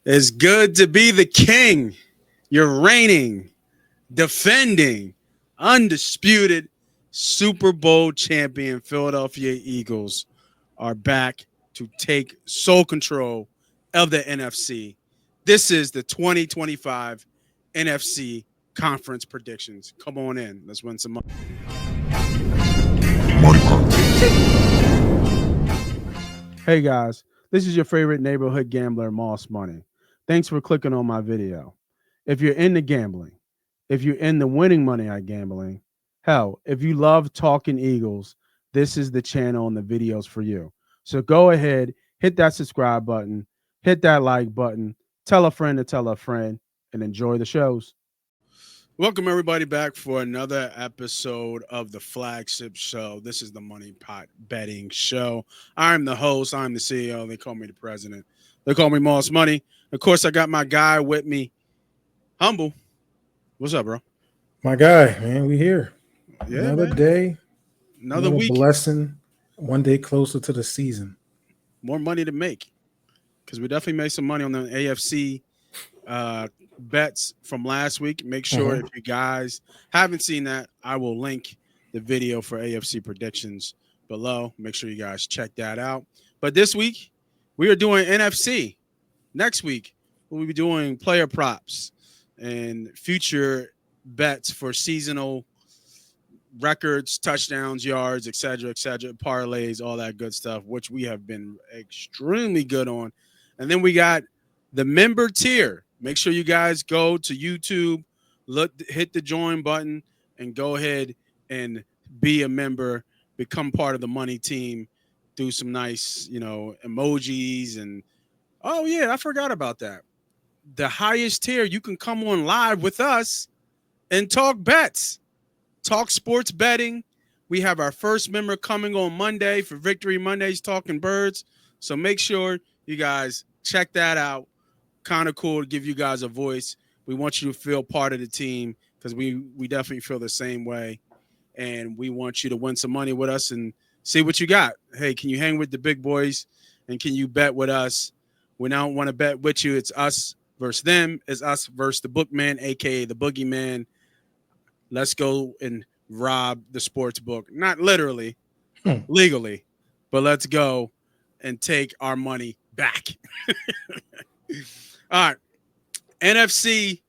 It's good to be the king. You're reigning, defending, undisputed Super Bowl champion Philadelphia Eagles are back to take sole control of the NFC. This is the 2025 NFC conference predictions. Come on in. Let's win some money. Hey guys, this is your favorite neighborhood gambler, Moss Money. Thanks for clicking on my video. If you're into gambling, if you're into winning money at gambling, hell, if you love talking Eagles, this is the channel and the videos for you. So go ahead, hit that subscribe button, hit that like button, tell a friend to tell a friend, and enjoy the shows. Welcome everybody back for another episode of the flagship show. This is the Money Pot Betting Show. I'm the host. I'm the CEO. They call me the president. They call me Moss Money. Of course, I got my guy with me, Humble. What's up, bro? My guy, man, we here. Yeah, another man. day, Another week. blessing. One day closer to the season. More money to make because we definitely made some money on the AFC bets from last week. Make sure if you guys haven't seen that, I will link the video for AFC predictions below. Make sure you guys check that out. But this week, we are doing NFC. Next week, we'll be doing player props and future bets for seasonal records, touchdowns, yards, etc., parlays, all that good stuff, which we have been extremely good on. And then we got the member tier. Make sure you guys go to YouTube, hit the join button, and go ahead and be a member, become part of the money team, do some nice, emojis. And, oh, yeah, I forgot about that. The highest tier, you can come on live with us and talk bets, talk sports betting. We have our first member coming on Monday for Victory Mondays, Talking Birds. So make sure you guys check that out. Kind of cool to give you guys a voice. We want you to feel part of the team because we definitely feel the same way. And we want you to win some money with us and see what you got. Hey, can you hang with the big boys? And can you bet with us? We don't want to bet with you. It's us versus them. It's us versus the bookman, a.k.a. the boogeyman. Let's go and rob the sports book. Not literally, legally, but let's go and take our money back. All right. NFC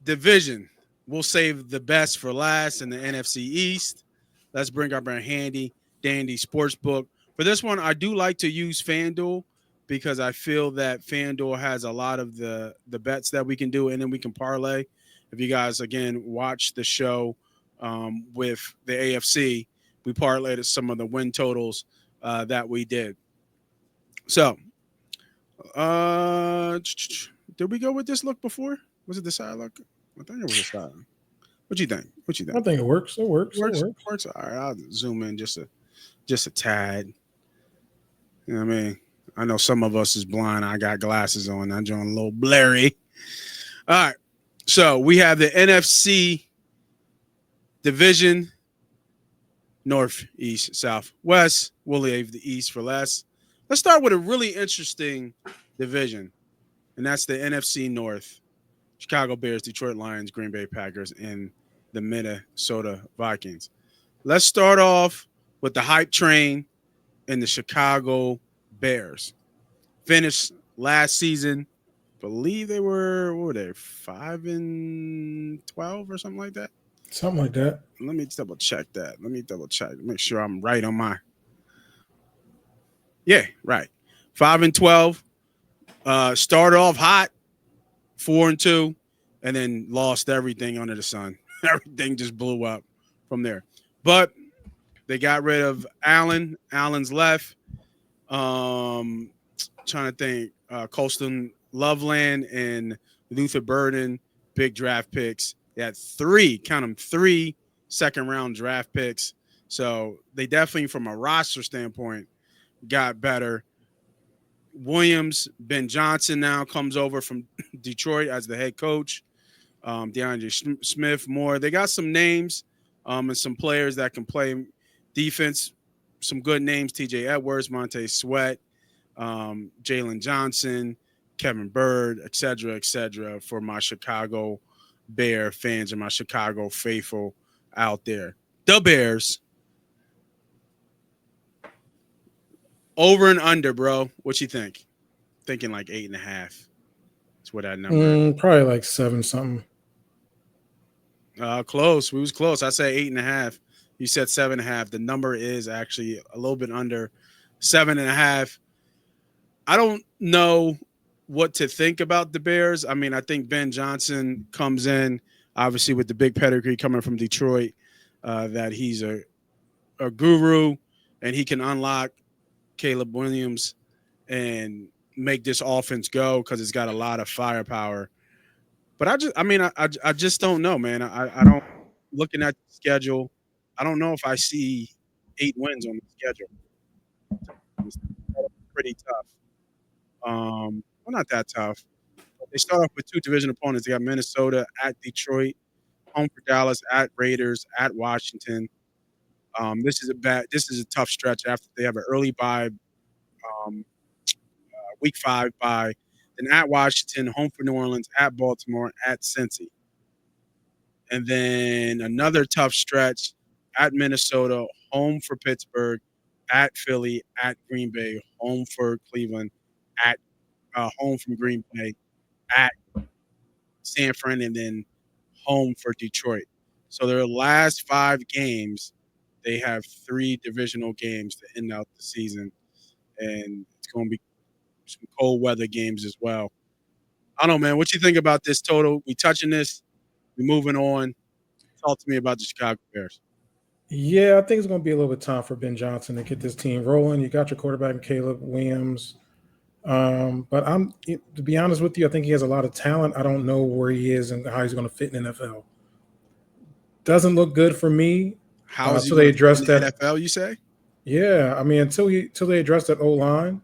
division. We'll save the best for last in the NFC East. Let's bring up our handy dandy sports book. For this one, I do like to use FanDuel because I feel that FanDuel has a lot of the bets that we can do, and then we can parlay. If you guys, again, watch the show with the AFC, we parlayed some of the win totals that we did. So, did we go with this look before? Was it the side look? I think it was the side. What you think? I think it works. It works. It works. All right, I'll zoom in just a tad. You know what I mean? I know some of us is blind. I got glasses on. I'm doing a little blurry. All right. So we have the NFC division, north, east, south, west. We'll leave the east for last. Let's start with a really interesting division, and that's the NFC North. Chicago Bears, Detroit Lions, Green Bay Packers, and the Minnesota Vikings. Let's start off with the hype train and the Chicago Bears. Finished last season, believe they were, what were they, 5-12 or something like that? Something like that. Let me double check that. Make sure I'm right on my. Yeah, right. 5-12. Started off hot, 4-2, and then lost everything under the sun. Everything just blew up from there. But they got rid of Allen. Allen's left. Trying to think. Colston Loveland and Luther Burden, big draft picks. They had three second-round draft picks. So they definitely, from a roster standpoint, got better. Williams, Ben Johnson now comes over from Detroit as the head coach. DeAndre Smith, more. They got some names and some players that can play defense. Some good names: T.J. Edwards, Montez Sweat, Jalen Johnson, Kevin Bird, et cetera, for my Chicago Bear fans and my Chicago faithful out there. The Bears. Over and under, bro. What you think? Thinking like 8.5. That's what that number. Probably like 7 something. Close. We was close. I said 8.5. You said 7.5. The number is actually a little bit under 7.5. I don't know what to think about the Bears. I mean, I think Ben Johnson comes in, obviously with the big pedigree coming from Detroit, that he's a guru and he can unlock Caleb Williams and make this offense go because it's got a lot of firepower. But I just don't know, man. I don't, looking at the schedule, I don't know if I see 8 wins on the schedule. It's pretty tough. Well, not that tough. They start off with 2 division opponents. They got Minnesota at Detroit, home for Dallas, at Raiders, at Washington. This is a tough stretch after they have an early bye, week 5 bye, then at Washington, home for New Orleans, at Baltimore, at Cincy. And then another tough stretch at Minnesota, home for Pittsburgh, at Philly, at Green Bay, home for Cleveland, at home from Green Bay, at San Fran, and then home for Detroit. So their last 5 games, they have 3 divisional games to end out the season, and it's going to be some cold weather games as well. I don't know, man. What you think about this total? We touching this. We moving on. Talk to me about the Chicago Bears. Yeah, I think it's going to be a little bit time for Ben Johnson to get this team rolling. You got your quarterback, Caleb Williams. But to be honest with you, I think he has a lot of talent. I don't know where he is and how he's going to fit in the NFL. Doesn't look good for me. How is he they addressed in the that NFL? You say? Yeah, I mean until they addressed that O-line,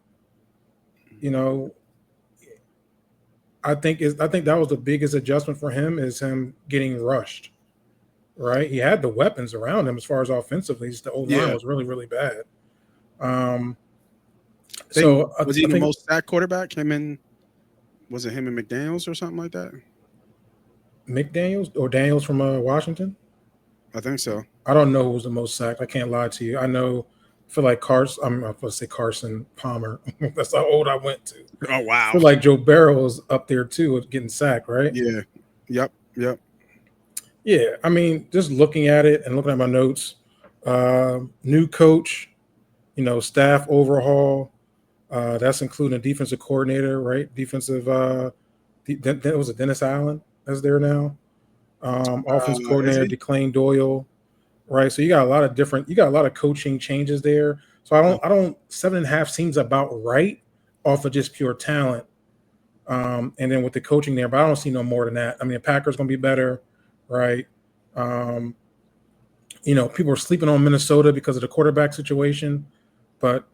I think that was the biggest adjustment for him is him getting rushed. Right, he had the weapons around him as far as offensively. The O-line was really, really bad. So was he the most sacked quarterback? Was it him and McDaniels or something like that? McDaniels or Daniels from Washington? I think so. I don't know who was the most sacked. I can't lie to you. I feel like Carson. I'm going to say Carson Palmer. That's how old I went to. Oh wow! I feel like Joe Burrow was up there too, with getting sacked, right? Yeah. Yep. Yeah, I mean, just looking at it and looking at my notes, new coach, staff overhaul. That's including a defensive coordinator, right? Defensive. Was it Dennis Allen that's there now? Offensive coordinator DeClain Doyle, right? So you got a lot of coaching changes there. So I don't 7.5 seems about right off of just pure talent. And then with the coaching there, but I don't see no more than that. I mean, the Packers going to be better, right? People are sleeping on Minnesota because of the quarterback situation, but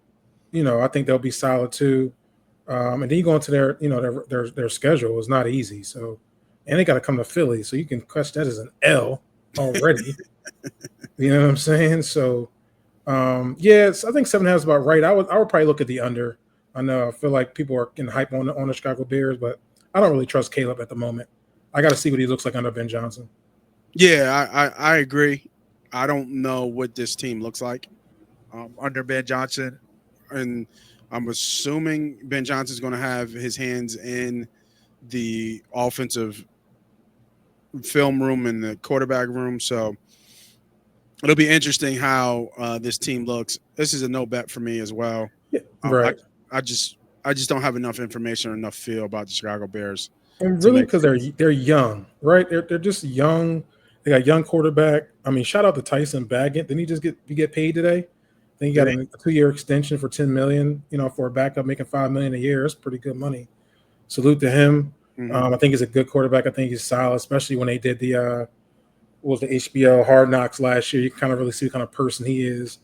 I think they'll be solid too. And then you go into their schedule is not easy. So, and they got to come to Philly, so you can catch that as an L already. You know what I'm saying? So, I think 7.5 is about right. I would probably look at the under. I know I feel like people are getting hype on the Chicago Bears, but I don't really trust Caleb at the moment. I got to see what he looks like under Ben Johnson. Yeah, I agree. I don't know what this team looks like under Ben Johnson, and I'm assuming Ben Johnson's going to have his hands in the offensive film room and the quarterback room. So it'll be interesting how this team looks. This is a no bet for me as well. Yeah, right. I just don't have enough information or enough feel about the Chicago Bears. And really, because they're young, right? They're just young. They got young quarterback. I mean, shout out to Tyson Baggett. Didn't he just get paid today? Then he got a 2-year extension for $10 million. For a backup making $5 million a year. That's pretty good money. Salute to him. I think he's a good quarterback. I think he's solid, especially when they did the HBO Hard Knocks last year. You can kind of really see what kind of person he is,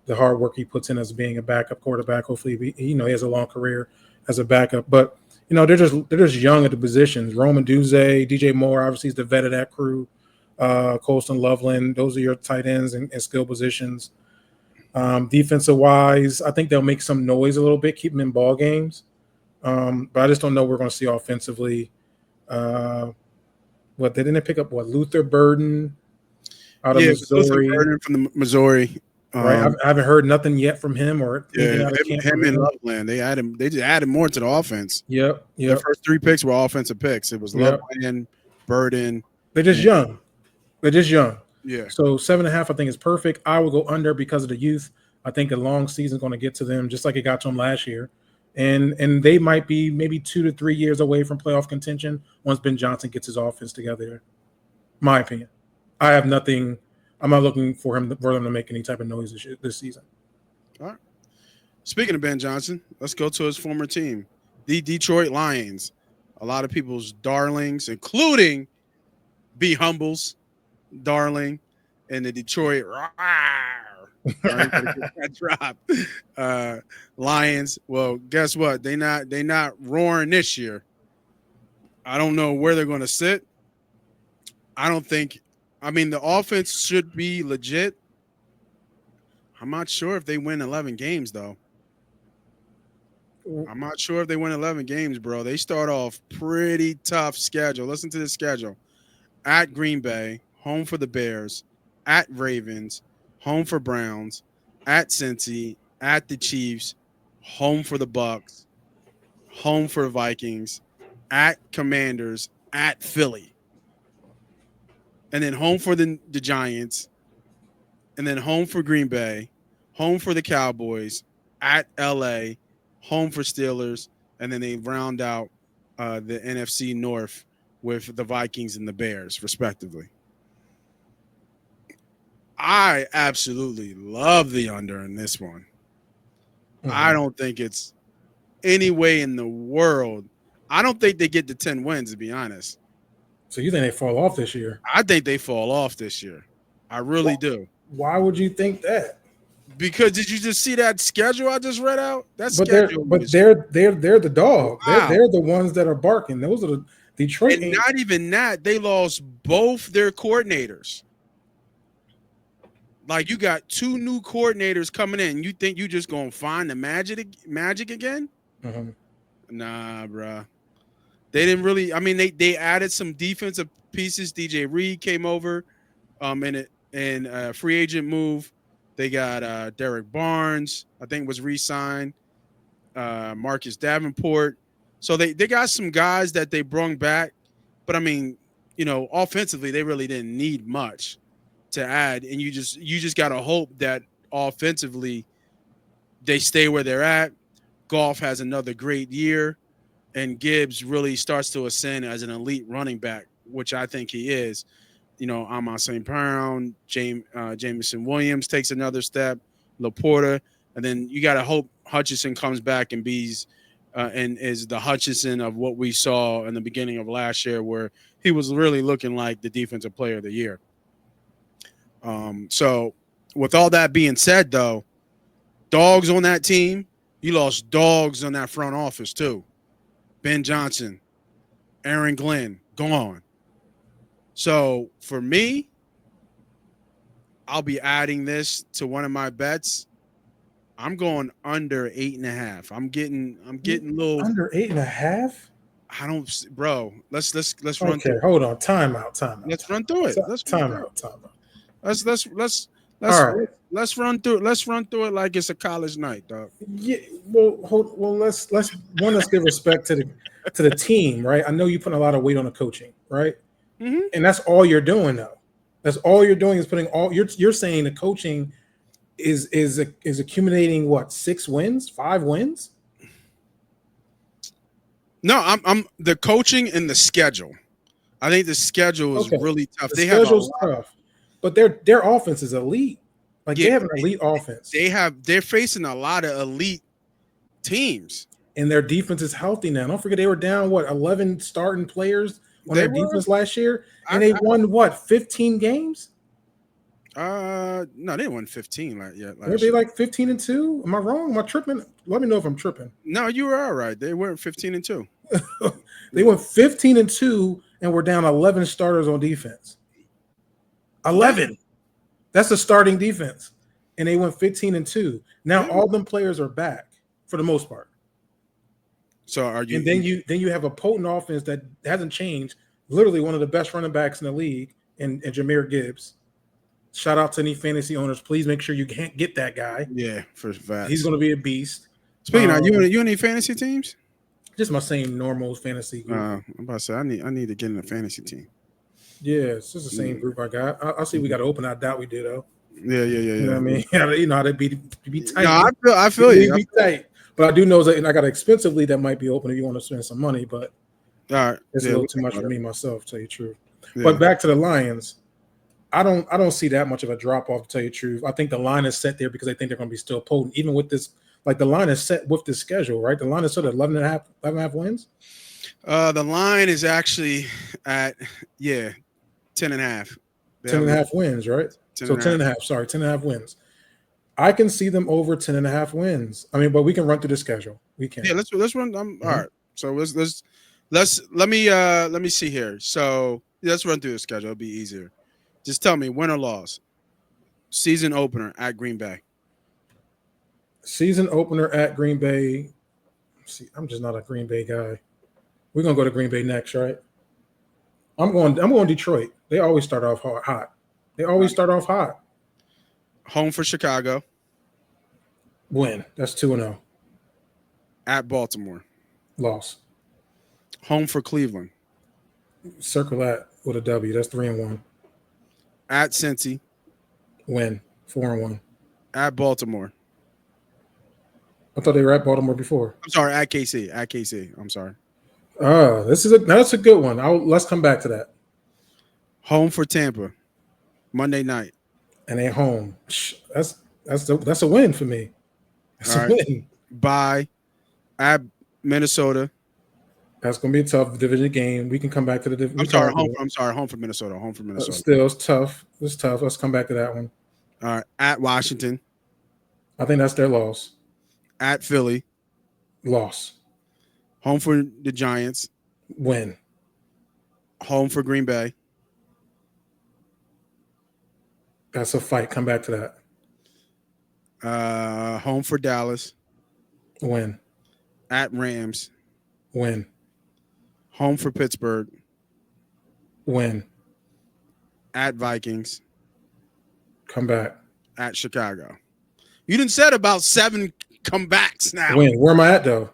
the hard work he puts in as being a backup quarterback. Hopefully, he has a long career as a backup. But they're just young at the positions. Roman Duze, DJ Moore, obviously, is the vet of that crew. Colston Loveland, those are your tight ends and skill positions. Defensive wise, I think they'll make some noise a little bit, keep them in ball games. But I just don't know what we're going to see offensively. What they didn't pick up? What Luther Burden out of Luther Missouri? Burden from the Missouri. Right, I haven't heard nothing yet from him or anything out of camp. Him and Loveland. They added. They just added more to the offense. Yep. The first 3 picks were offensive picks. It was Loveland, Burden. They're just young. Yeah. So 7.5, I think, is perfect. I will go under because of the youth. I think a long season is going to get to them, just like it got to them last year. And they might be maybe 2 to 3 years away from playoff contention once Ben Johnson gets his offense together. My opinion. I have nothing. I'm not looking for them to make any type of noise this season. All right. Speaking of Ben Johnson, let's go to his former team, the Detroit Lions. A lot of people's darlings, including B. Humble's darling and the Detroit drop. Lions. Well, guess what? They not roaring this year. I don't know where they're going to sit. The offense should be legit. I'm not sure if they win 11 games, though. I'm not sure if they win 11 games, bro. They start off pretty tough schedule. Listen to the schedule. At Green Bay, home for the Bears. At Ravens, home for Browns. At Cincy, at the Chiefs, home for the Bucs. Home for Vikings. At Commanders. At Philly. And then home for the Giants, and then home for Green Bay, home for the Cowboys, at LA, home for Steelers, and then they round out the NFC North with the Vikings and the Bears, respectively. I absolutely love the under in this one. Mm-hmm. I don't think it's any way in the world. I don't think they get to 10 wins, to be honest. So you think they fall off this year? I think they fall off this year. I really do. Why would you think that? Because did you just see that schedule I just read out? They're the dog. Wow. They're the ones that are barking. Those are the Detroit. And not even that. They lost both their coordinators. Like, you got 2 new coordinators coming in. You think you just gonna find the magic again? Mm-hmm. Nah, bro. They didn't really. I mean, they added some defensive pieces. DJ Reed came over, in a free agent move. They got Derek Barnes, I think, was re-signed. Marcus Davenport. So they got some guys that they brung back. But I mean, offensively, they really didn't need much to add. And you just gotta hope that offensively they stay where they're at. Goff has another great year. And Gibbs really starts to ascend as an elite running back, which I think he is. Amon St. Brown, Jameson Williams takes another step, Laporta, and then you got to hope Hutchinson comes back and is the Hutchinson of what we saw in the beginning of last year, where he was really looking like the defensive player of the year. So with all that being said, though, dogs on that team, you lost dogs on that front office too. Ben Johnson, Aaron Glenn, gone. So for me, I'll be adding this to one of my bets. I'm going under 8.5. I'm getting a little under 8.5. I don't, bro. Let's run through. Okay, hold on. Time out. Let's run through it. Time out. Let's run through it. Let's run through it like it's a college night, dog. Yeah. Let's give respect to the team, right? I know you put a lot of weight on the coaching, right? Mm-hmm. And that's all you're doing, though. That's all you're doing is putting all. You're saying the coaching is accumulating what, 6 wins, 5 wins? No, I'm the coaching and the schedule. I think the schedule is really tough. They have tough, but their offense is elite. Like, they have an elite offense. They're facing a lot of elite teams, and their defense is healthy now. Don't forget they were down 11 starting players on their defense last year, and they won 15 games. No, they didn't win 15 yet. Were they like 15-2? Am I wrong? Am I tripping? Let me know if I'm tripping. No, you were all right. They weren't 15-2. They went 15-2 and were down 11 starters on defense. 11. That's the starting defense, and they went 15-2. Now all them players are back for the most part. So are you? And then you have a potent offense that hasn't changed. Literally one of the best running backs in the league, and Jahmyr Gibbs. Shout out to any fantasy owners. Please make sure you can't get that guy. Yeah, for facts. He's going to be a beast. Speaking of, you any fantasy teams? Just my same normal fantasy group. I'm about to say I need to get in a fantasy team. Yeah, it's just the same group I got. I'll see. We got to open. I doubt we did though. Yeah. You know what I mean? You know how to be tight. No, I feel you. Be tight. But I do know that, and I got an expensive league that might be open if you want to spend some money. But all right, it's a little too much for me myself, to tell you the truth. Yeah. But back to the Lions. I don't see that much of a drop off, to tell you the truth. I think the line is set there because they think they're going to be still potent, even with this. Like the line is set with this schedule, right? The line is sort of 11 and a half wins. The line is actually at 10 and a half. 10 and a half wins, right? 10 and a half. Sorry, 10 and a half wins. I can see them over 10 and a half wins. I mean, but we can run through the schedule. We can. Yeah, let's run. All right. So let me see here. So let's run through the schedule. It'll be easier. Just tell me win or loss. Season opener at Green Bay. Season opener at Green Bay. See, I'm just not a Green Bay guy. We're gonna go to Green Bay next, right? I'm going Detroit. They always start off hot. They always start off hot. Home for Chicago. Win. That's 2-0. At Baltimore. Loss. Home for Cleveland. Circle that with a W. That's 3-1. At Cincy. Win. 4-1. At Baltimore. I thought they were at Baltimore before. I'm sorry, at KC. At KC. I'm sorry. That's a good one. Let's come back to that. Home for Tampa. Monday night. And at home. That's a win for me. That's a win. Bye. At Minnesota. That's going to be a tough division game. We can come back to the division. Home for Minnesota. Home for Minnesota. Still, it's tough. It's tough. Let's come back to that one. All right. At Washington. I think that's their loss. At Philly. Loss. Home for the Giants. Win. Home for Green Bay. That's a fight. Come back to that. Home for Dallas. Win. At Rams. Win. Home for Pittsburgh. Win. At Vikings. Come back. At Chicago. You didn't said about 7 comebacks now. Win. Where am I at though?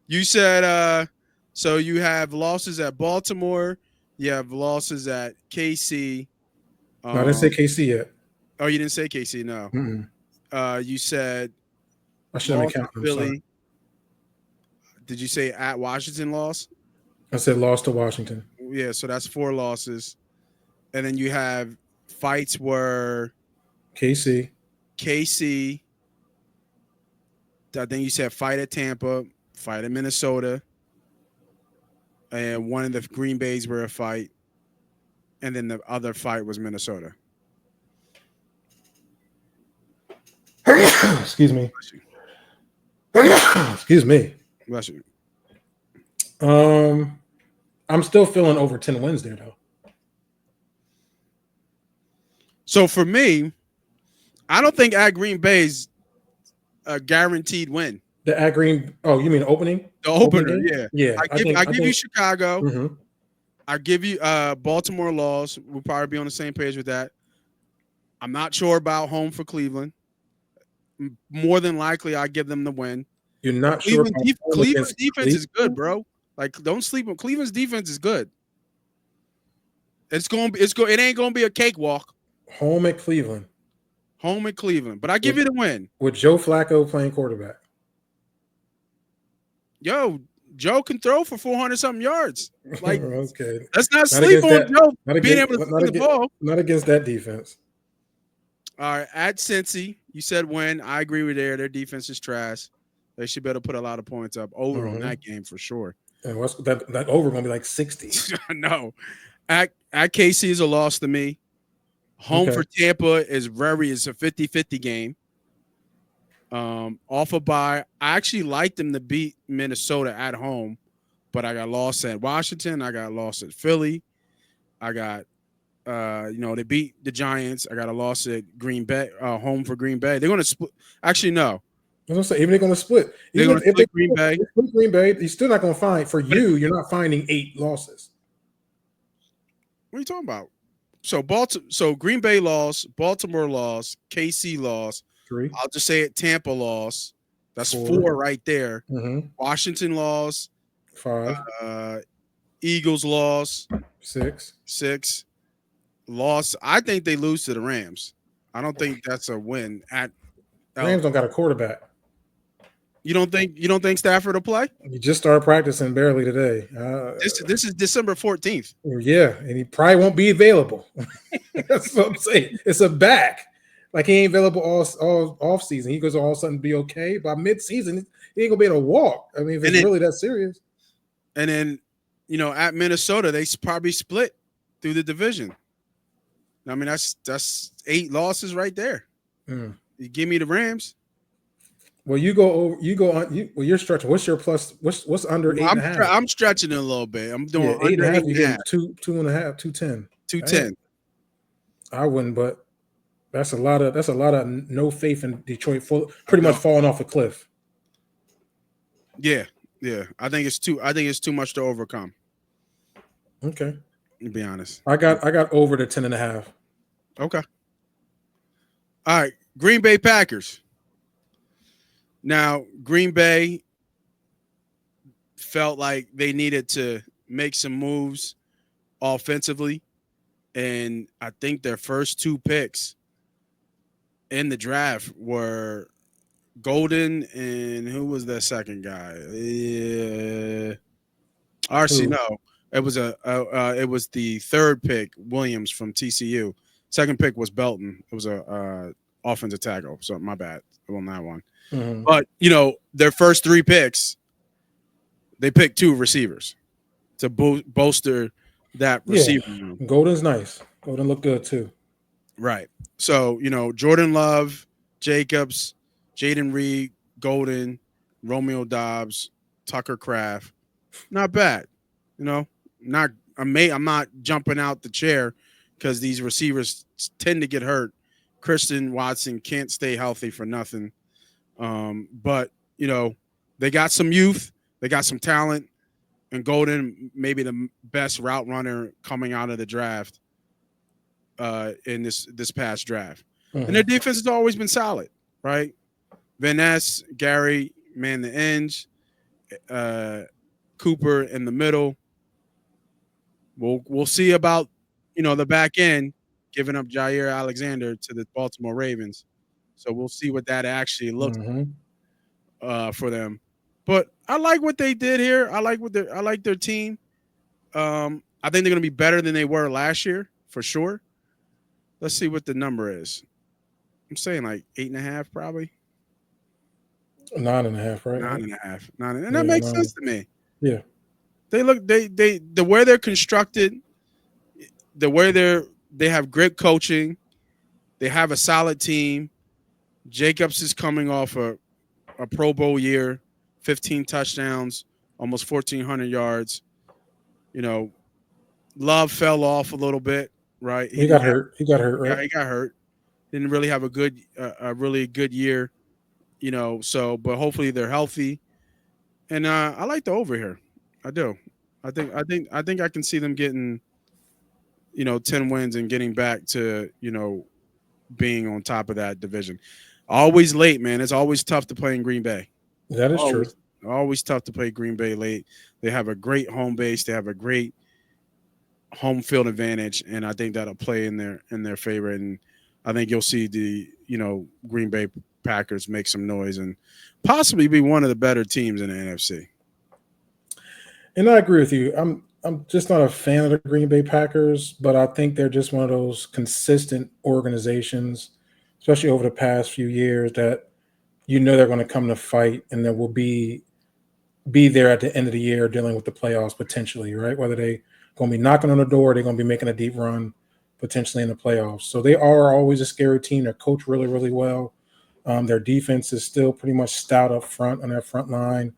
You said so you have losses at Baltimore. You have losses at KC. No, I didn't say KC yet. Oh, you didn't say KC, no. You said I should have been counting. Philly. Did you say at Washington loss? I said loss to Washington. Yeah, so that's 4 losses. And then you have fights were KC. I think you said fight at Tampa, fight at Minnesota, and one of the Green Bays were a fight, and then the other fight was Minnesota. Excuse me. Excuse me. Bless you. I'm still feeling over 10 wins there, though. So for me, I don't think at Green Bay's a guaranteed win. The at Green, you mean opening? The opener, yeah. Yeah. I give you Chicago. Mm-hmm. I give you Baltimore loss. We'll probably be on the same page with that. I'm not sure about home for Cleveland. More than likely, I give them the win. You're not Cleveland sure. Cleveland's defense is good, bro. Like, don't sleep on Cleveland's defense is good. It ain't gonna be a cakewalk. Home at Cleveland. But I give you the win. With Joe Flacco playing quarterback. Yo, Joe can throw for 400-something yards. Like, okay. Let's not sleep on Joe being able to throw the ball. Not against that defense. All right, at Cincy, you said win. I agree with their defense is trash. They should be able to put a lot of points up over on that game for sure. And what's that over going to be like 60? No. At KC is a loss to me. Home for Tampa is a 50-50 game. Off a bye. I actually like them to beat Minnesota at home, but I got lost at Washington. I got lost at Philly. I got they beat the Giants. I got a loss at Green Bay, home for Green Bay. They're going to split. Actually, no. I was gonna say, even they're gonna split. They're Even going to if they split Green Bay. split Green Bay, you're still not gonna find for you. You're not finding 8 losses. What are you talking about? So Green Bay lost, Baltimore lost, KC lost. 3, I'll just say it. Tampa lost. That's 4, 4 right there. mm-hmm. Washington lost. 5, Eagles lost. 6. 6 lost. I think they lose to the Rams. I don't think that's a win. Rams don't got a quarterback. You don't think Stafford will play? He just started practicing barely today. This is December 14th. Yeah, and he probably won't be available. That's what I'm saying. It's a back. Like he ain't available all off season. He goes all of a sudden be okay. By mid season, he ain't gonna be able to walk. I mean, if it's really that serious. And then, at Minnesota, they probably split through the division. I mean, that's 8 losses right there. You give me the Rams. Well, you're stretching. What's your plus? What's under 8.5? I'm stretching it a little bit. I'm doing 8.5. You get 2.5, 210. 210. I wouldn't, but that's a lot of no faith in Detroit. Pretty much falling off a cliff. Yeah. I think it's too much to overcome. Okay. To be honest, I got over to 10.5. Okay. All right, Green Bay Packers. Now, Green Bay felt like they needed to make some moves offensively, and I think their first 2 picks in the draft were Golden and who was the second guy? RC. No, it was it was the 3rd pick, Williams from TCU. Second pick was Belton. It was a offensive tackle. So my bad on that one. Mm-hmm. But their first 3 picks, they picked 2 receivers to bolster that receiver room. Golden's nice. Golden looked good too. Right. So Jordan Love, Jacobs, Jaden Reed, Golden, Romeo Dobbs, Tucker Kraft. Not bad. I'm not jumping out the chair because these receivers tend to get hurt. Christian Watson can't stay healthy for nothing. But they got some youth, they got some talent, and Golden maybe the best route runner coming out of the draft in this past draft. Mm-hmm. And their defense has always been solid, right? Van Ness, Gary, man the ends, Cooper in the middle. We'll see about the back end giving up Jair Alexander to the Baltimore Ravens. So we'll see what that actually looks like for them. But I like what they did here. I like their team. I think they're going to be better than they were last year for sure. Let's see what the number is. I'm saying like 8.5 probably. 9.5, right? 9.5. 9, and that makes sense to me. Yeah. They the way they're constructed, the way they have great coaching, they have a solid team. Jacobs is coming off a Pro Bowl year, 15 touchdowns, almost 1,400 yards. Love fell off a little bit, right? He got hurt, right? Yeah, he got hurt. Didn't really have a really good year, but hopefully they're healthy. And I like the over here. I do. I think I can see them getting, 10 wins and getting back to, being on top of that division. Always late, man. It's always tough to play in Green Bay. That is true. Always tough to play Green Bay late. They have a great home base. They have a great home field advantage, and I think that'll play in their favor. And I think you'll see the Green Bay Packers make some noise and possibly be one of the better teams in the NFC. And I agree with you. I'm just not a fan of the Green Bay Packers, but I think they're just one of those consistent organizations, especially over the past few years, that they're going to come to fight and that will be there at the end of the year dealing with the playoffs potentially, right? Whether they going to be knocking on the door, or they're going to be making a deep run potentially in the playoffs. So they are always a scary team. They're coached really, really well. Their defense is still pretty much stout up front on their front line.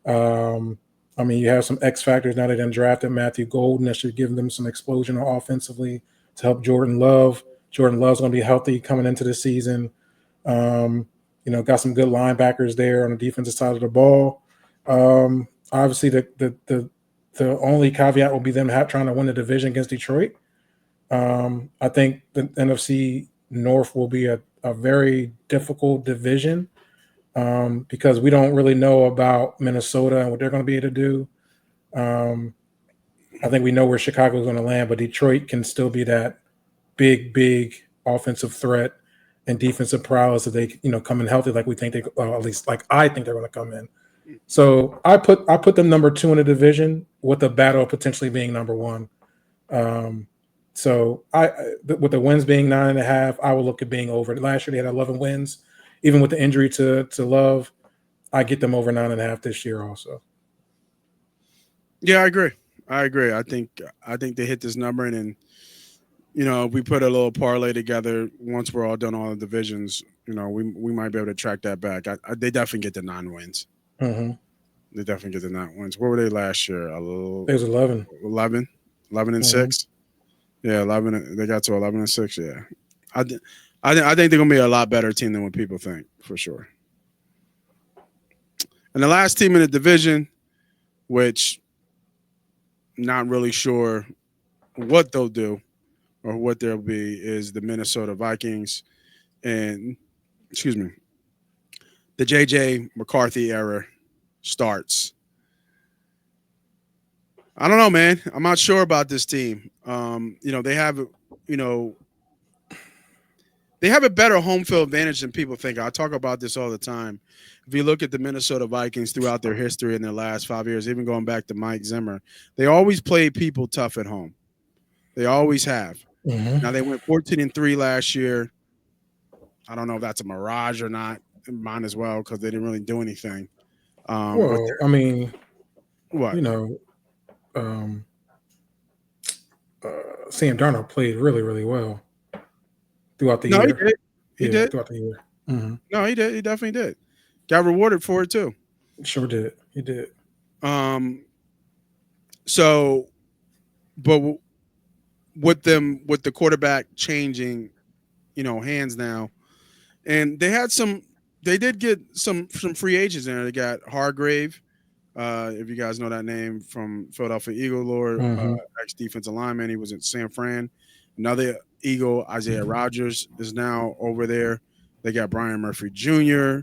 You have some X factors now. They done drafted Matthew Golden. That should give them some explosion offensively to help Jordan Love. Jordan Love's going to be healthy coming into the season. Got some good linebackers there on the defensive side of the ball. Obviously, the only caveat will be them trying to win the division against Detroit. I think the NFC North will be a very difficult division because we don't really know about Minnesota and what they're going to be able to do. I think we know where Chicago is going to land, but Detroit can still be that big offensive threat and defensive prowess if they come in healthy like we think they at least like I think they're going to come in. So I put them number 2 in the division with the battle potentially being number 1. So with the wins being 9.5, I will look at being over. Last year they had 11 wins, even with the injury to Love. I get them over 9.5 this year also. Yeah, I agree. I think they hit this number, and then if we put a little parlay together once we're all done all the divisions, we might be able to track that back. They definitely get the 9 wins. Mm-hmm. They definitely get the 9 wins. What were they last year? It was 11. 11 and 6. Yeah, 11. They got to 11 and 6. Yeah, I think they're gonna be a lot better team than what people think for sure. And the last team in the division, which not really sure what they'll do or what they'll be, is the Minnesota Vikings, and the JJ McCarthy era starts. I don't know, man. I'm not sure about this team. They have a better home field advantage than people think. I talk about this all the time. If you look at the Minnesota Vikings throughout their history in their last 5 years, even going back to Mike Zimmer, they always played people tough at home. They always have. Mm-hmm. Now they went 14-3 last year. I don't know if that's a mirage or not. Mine as well, because they didn't really do anything. Well, I mean, what? Sam Darnold played really, really well throughout the year. No, he did. Throughout the year. Mm-hmm. No, he did. He definitely did. Got rewarded for it too. Sure did. He did. So, but with the quarterback changing, hands now, and they did get some free agents in there. They got Hargrave, if you guys know that name, from Philadelphia Eagle Lord, ex-defensive lineman. He was at San Fran. Another Eagle, Isaiah Rodgers, is now over there. They got Brian Murphy Jr.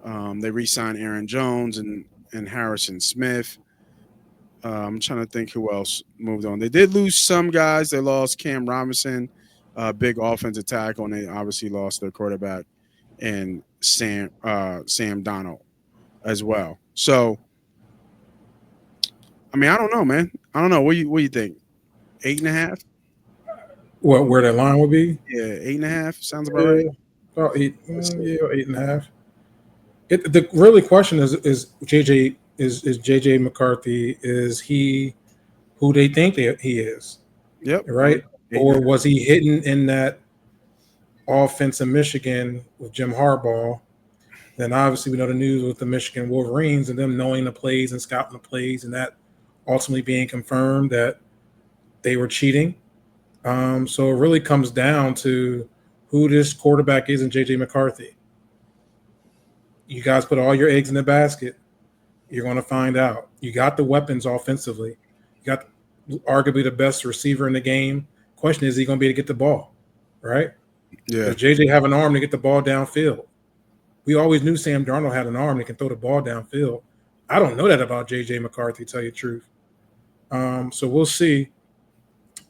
They re-signed Aaron Jones and Harrison Smith. I'm trying to think who else moved on. They did lose some guys. They lost Cam Robinson, big offensive tackle, and they obviously lost their quarterback and Sam Darnold as well. So, I mean, I don't know, man. I don't know. What do you think? 8.5? Where that line would be? Yeah, 8.5 sounds about right. About 8. 8.5. The really question is JJ JJ McCarthy, is he who they think he is? Yep. Right? Or was he hidden in that offense in Michigan with Jim Harbaugh? Then obviously we know the news with the Michigan Wolverines and them knowing the plays and scouting the plays, and that ultimately being confirmed that they were cheating. So it really comes down to who this quarterback is in JJ McCarthy. You guys put all your eggs in the basket. You're going to find out. You got the weapons offensively. You got arguably the best receiver in the game. Question is he going to be able to get the ball, right? Yeah. Does JJ have an arm to get the ball downfield? We always knew Sam Darnold had an arm that can throw the ball downfield. I don't know that about JJ McCarthy, to tell you the truth. So we'll see.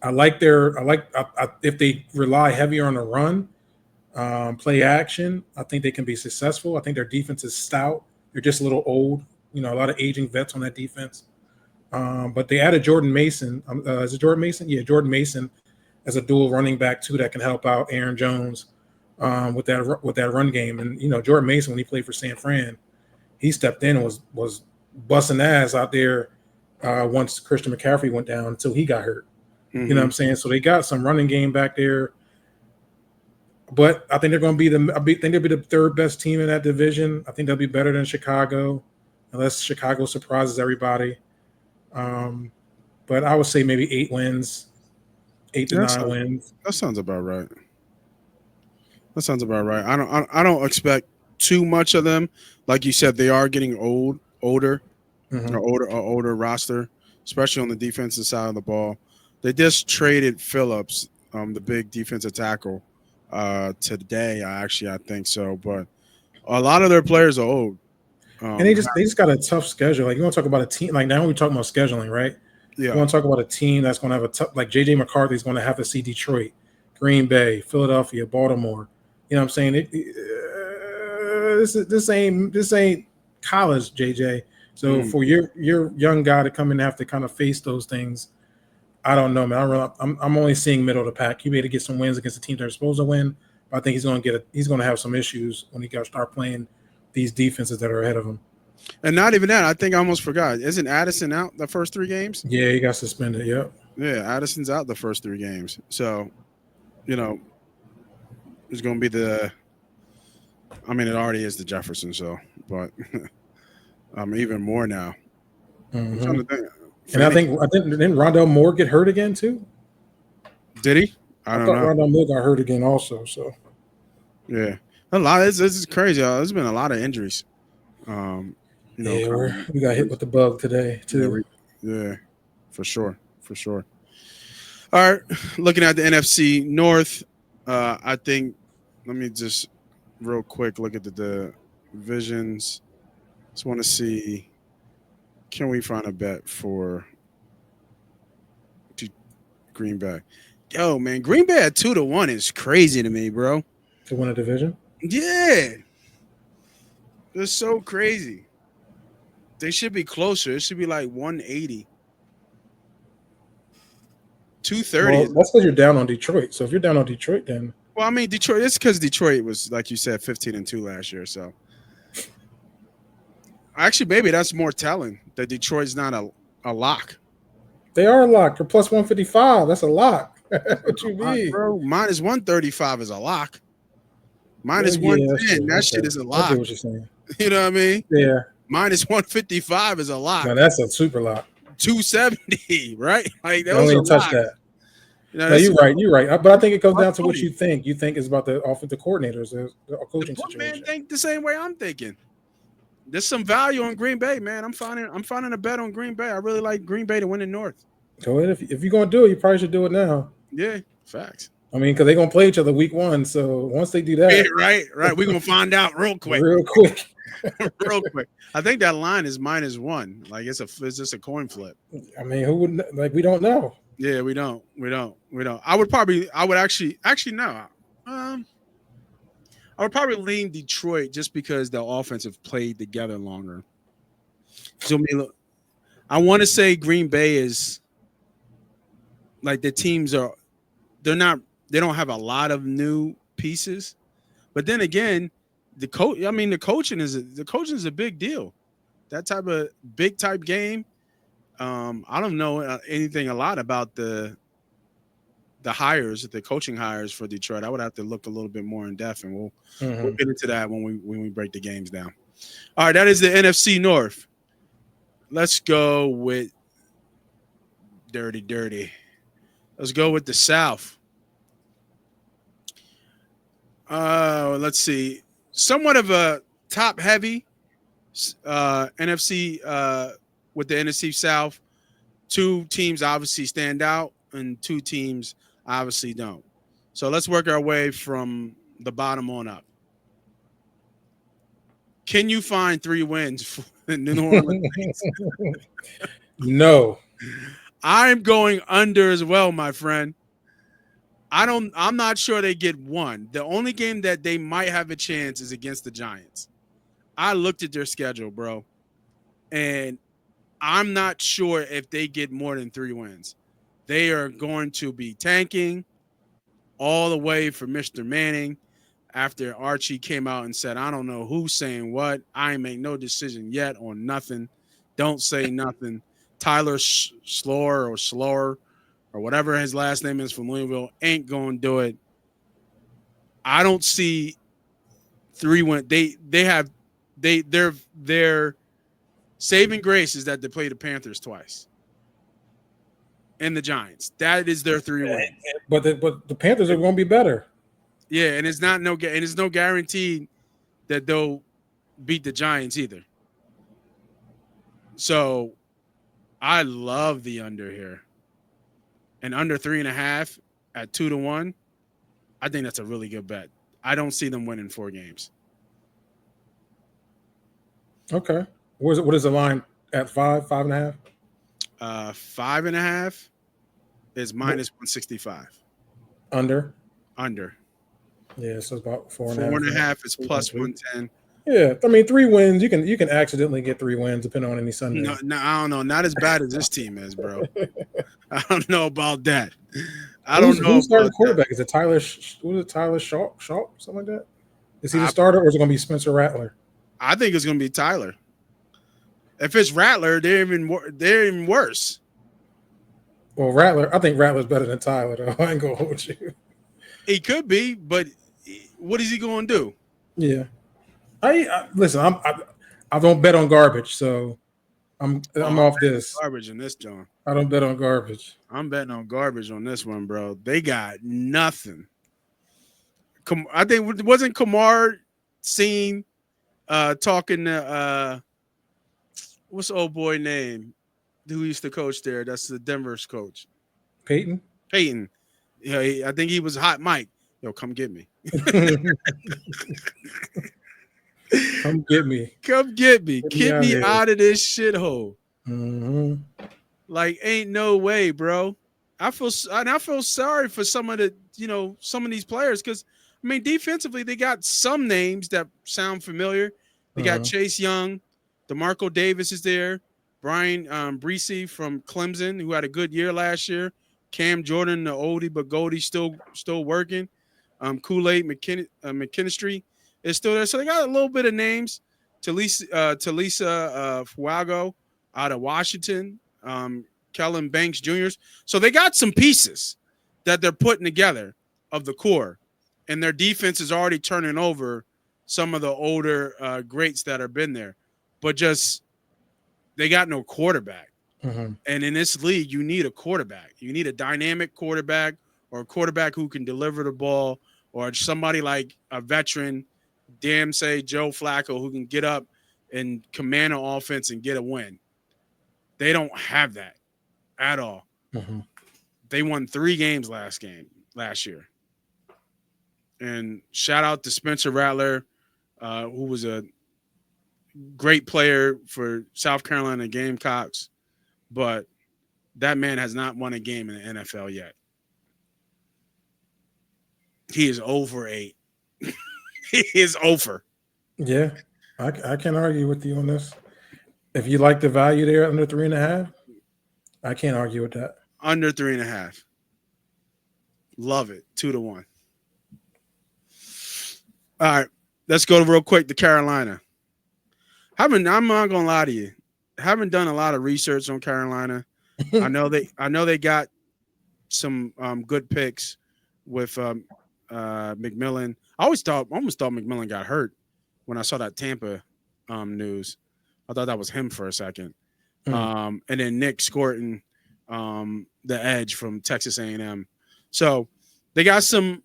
If they rely heavier on the run, play action, I think they can be successful. I think their defense is stout. They're just a little old. A lot of aging vets on that defense. But they added Jordan Mason. Is it Jordan Mason? Yeah, Jordan Mason as a dual running back too that can help out Aaron Jones with that run game. And Jordan Mason, when he played for San Fran, he stepped in and was busting ass out there once Christian McCaffrey went down until he got hurt. Mm-hmm. You know what I'm saying? So they got some running game back there. But I think they're going to be they'll be the third best team in that division. I think they'll be better than Chicago, unless Chicago surprises everybody. But I would say maybe 8 wins, 8 to 9 wins. That sounds about right. I don't expect too much of them. Like you said, they are getting older, Mhm. older roster, especially on the defensive side of the ball. They just traded Phillips, the big defensive tackle, today. I think so, but a lot of their players are old. And they just got a tough schedule. Like you want to talk about a team. Like now we're talking about scheduling, right? You Yeah, want to talk about a team that's going to have a tough. Like JJ McCarthy's going to have to see Detroit, Green Bay, Philadelphia, Baltimore. You know what I'm saying? This ain't college, JJ. So for your young guy to come in and have to kind of face those things, I don't know, man. I'm only seeing middle of the pack. He made to get some wins against the teams they're supposed to win, but I think he's going to have some issues when he got to start playing these defenses that are ahead of him. and not even that. I think I almost forgot. Isn't Addison out the first 3 games? Yeah, he got suspended. Yep. Yeah, Addison's out the first 3 games. So, it's going to be the. I mean, it already is the Jefferson. So, but even more now. I'm trying to think. And I think didn't Rondell Moore get hurt again too? Did he? I don't thought know. Rondell Moore got hurt again also. So yeah, a lot. This is crazy. There's been a lot of injuries. We got hit with the bug today too. Yeah, for sure. All right, looking at the NFC North, I think. Let me just real quick look at the divisions. Just want to see. Can we find a bet for Green Bay? Yo, man, Green Bay at 2-1 is crazy to me, bro. To win a division? Yeah. It's so crazy. They should be closer. It should be like 180. 230. Well, that's because you're down on Detroit. So if you're down on Detroit, then. Well, I mean, Detroit, it's because Detroit was, like you said, 15-2 last year. So actually, maybe that's more telling that Detroit's not a lock. They are a lock. They're plus 155. That's a lock. What you mean? Bro, minus 135 is a lock. Minus 110, that shit is a lock. I get what you're saying. You know what I mean? Yeah. Minus 155 is a lock. Now that's a super lock. 270, right? Like don't even touch that. No, you're right. But I think it comes down to what you think. You think it's about the offensive coordinators, the coaching situation. Man, think the same way I'm thinking. There's some value on Green Bay, man. I'm finding a bet on Green Bay. I really like Green Bay to win the North. Go ahead. If you're going to do it, you probably should do it now. Yeah, facts. I mean, because they're going to play each other week 1. So once they do that. Yeah, right. We're going to find out real quick. Real quick. I think that line is -1. Like it's just a coin flip. I mean, who would we don't know. Yeah, we don't. I would actually no. I would probably lean Detroit just because the offense have played together longer. So I want to say Green Bay is like the teams are. They don't have a lot of new pieces, but then again, the coaching is a big deal. That type of big type game. I don't know anything a lot about the coaching hires for Detroit. I would have to look a little bit more in depth, and we'll get into that when we break the games down. All right, that is the NFC North. Let's go with dirty. Let's go with the South. Let's see. Somewhat of a top heavy NFC with the NFC South. 2 teams obviously stand out, and 2 teams obviously don't. So let's work our way from the bottom on up. Can you find 3 wins for the New Orleans Saints? No. I'm going under as well, my friend. I'm not sure they get 1. The only game that they might have a chance is against the Giants. I looked at their schedule, bro, and I'm not sure if they get more than 3 wins. They are going to be tanking all the way for Mr. Manning after Archie came out and said, I don't know who's saying what. I ain't make no decision yet on nothing. Don't say nothing. Tyler Slower or whatever his last name is from Louisville ain't going to do it. I don't see 3 wins. Their saving grace is that they play the Panthers twice and the Giants. That is their 3 wins. But the Panthers are going to be better. Yeah, and it's no guarantee that they'll beat the Giants either. So I love the under here. And under 3.5 at 2-1, I think that's a really good bet. I don't see them winning 4 games. Okay. What is the line at 5.5? 5.5 is minus 165. Under. Yeah, so it's about 4.5. 4.5 is plus 110. Yeah, I mean 3 wins. You can accidentally get 3 wins depending on any Sunday. No, I don't know. Not as bad as this team is, bro. I don't know about that. Who's starting quarterback? Is it Tyler? What is it? Tyler Shaw, something like that? Is he the starter, or is it going to be Spencer Rattler? I think it's going to be Tyler. If it's Rattler, they're even worse. Well, I think Rattler's better than Tyler, though. I ain't gonna hold you. He could be, but what is he going to do? Yeah, I listen. I don't bet on garbage, so I'm off this. Garbage in this, John. I don't bet on garbage. I'm betting on garbage on this one, bro. They got nothing. I think wasn't Kamar seen talking to what's the old boy name who used to coach there? That's the Denver's coach. Peyton. Yeah, I think he was hot Mike. Yo, come get me. Come get me. Get me out of this shithole. Mm-hmm. Like, ain't no way, bro. I feel sorry for some of these players because, I mean, defensively they got some names that sound familiar. They got Chase Young, DeMarco Davis is there, Brian Breesy from Clemson, who had a good year last year. Cam Jordan, the oldie but goldie, still working. Kool-Aid McKinstry is still there. So they got a little bit of names. Talisa Fuago out of Washington. Kellen Banks Jr. So they got some pieces that they're putting together of the core. And their defense is already turning over some of the older greats that have been there. But just they got no quarterback. Mm-hmm. And in this league, you need a quarterback. You need a dynamic quarterback or a quarterback who can deliver the ball or somebody like a veteran, say Joe Flacco, who can get up and command an offense and get a win. They don't have that at all. Mm-hmm. They won 3 games last year. And shout out to Spencer Rattler, who was a great player for South Carolina Gamecocks. But that man has not won a game in the NFL yet. He is over 8. He is over. Yeah, I can't argue with you on this. If you like the value there under 3.5, I can't argue with that. Under 3.5. Love it. 2-1. All right, let's go real quick to Carolina. I'm not gonna lie to you. Haven't done a lot of research on Carolina. I know they got some good picks with McMillan. I almost thought McMillan got hurt when I saw that Tampa news. I thought that was him for a second. And then Nick Scorton, the edge from Texas A&M. So they got some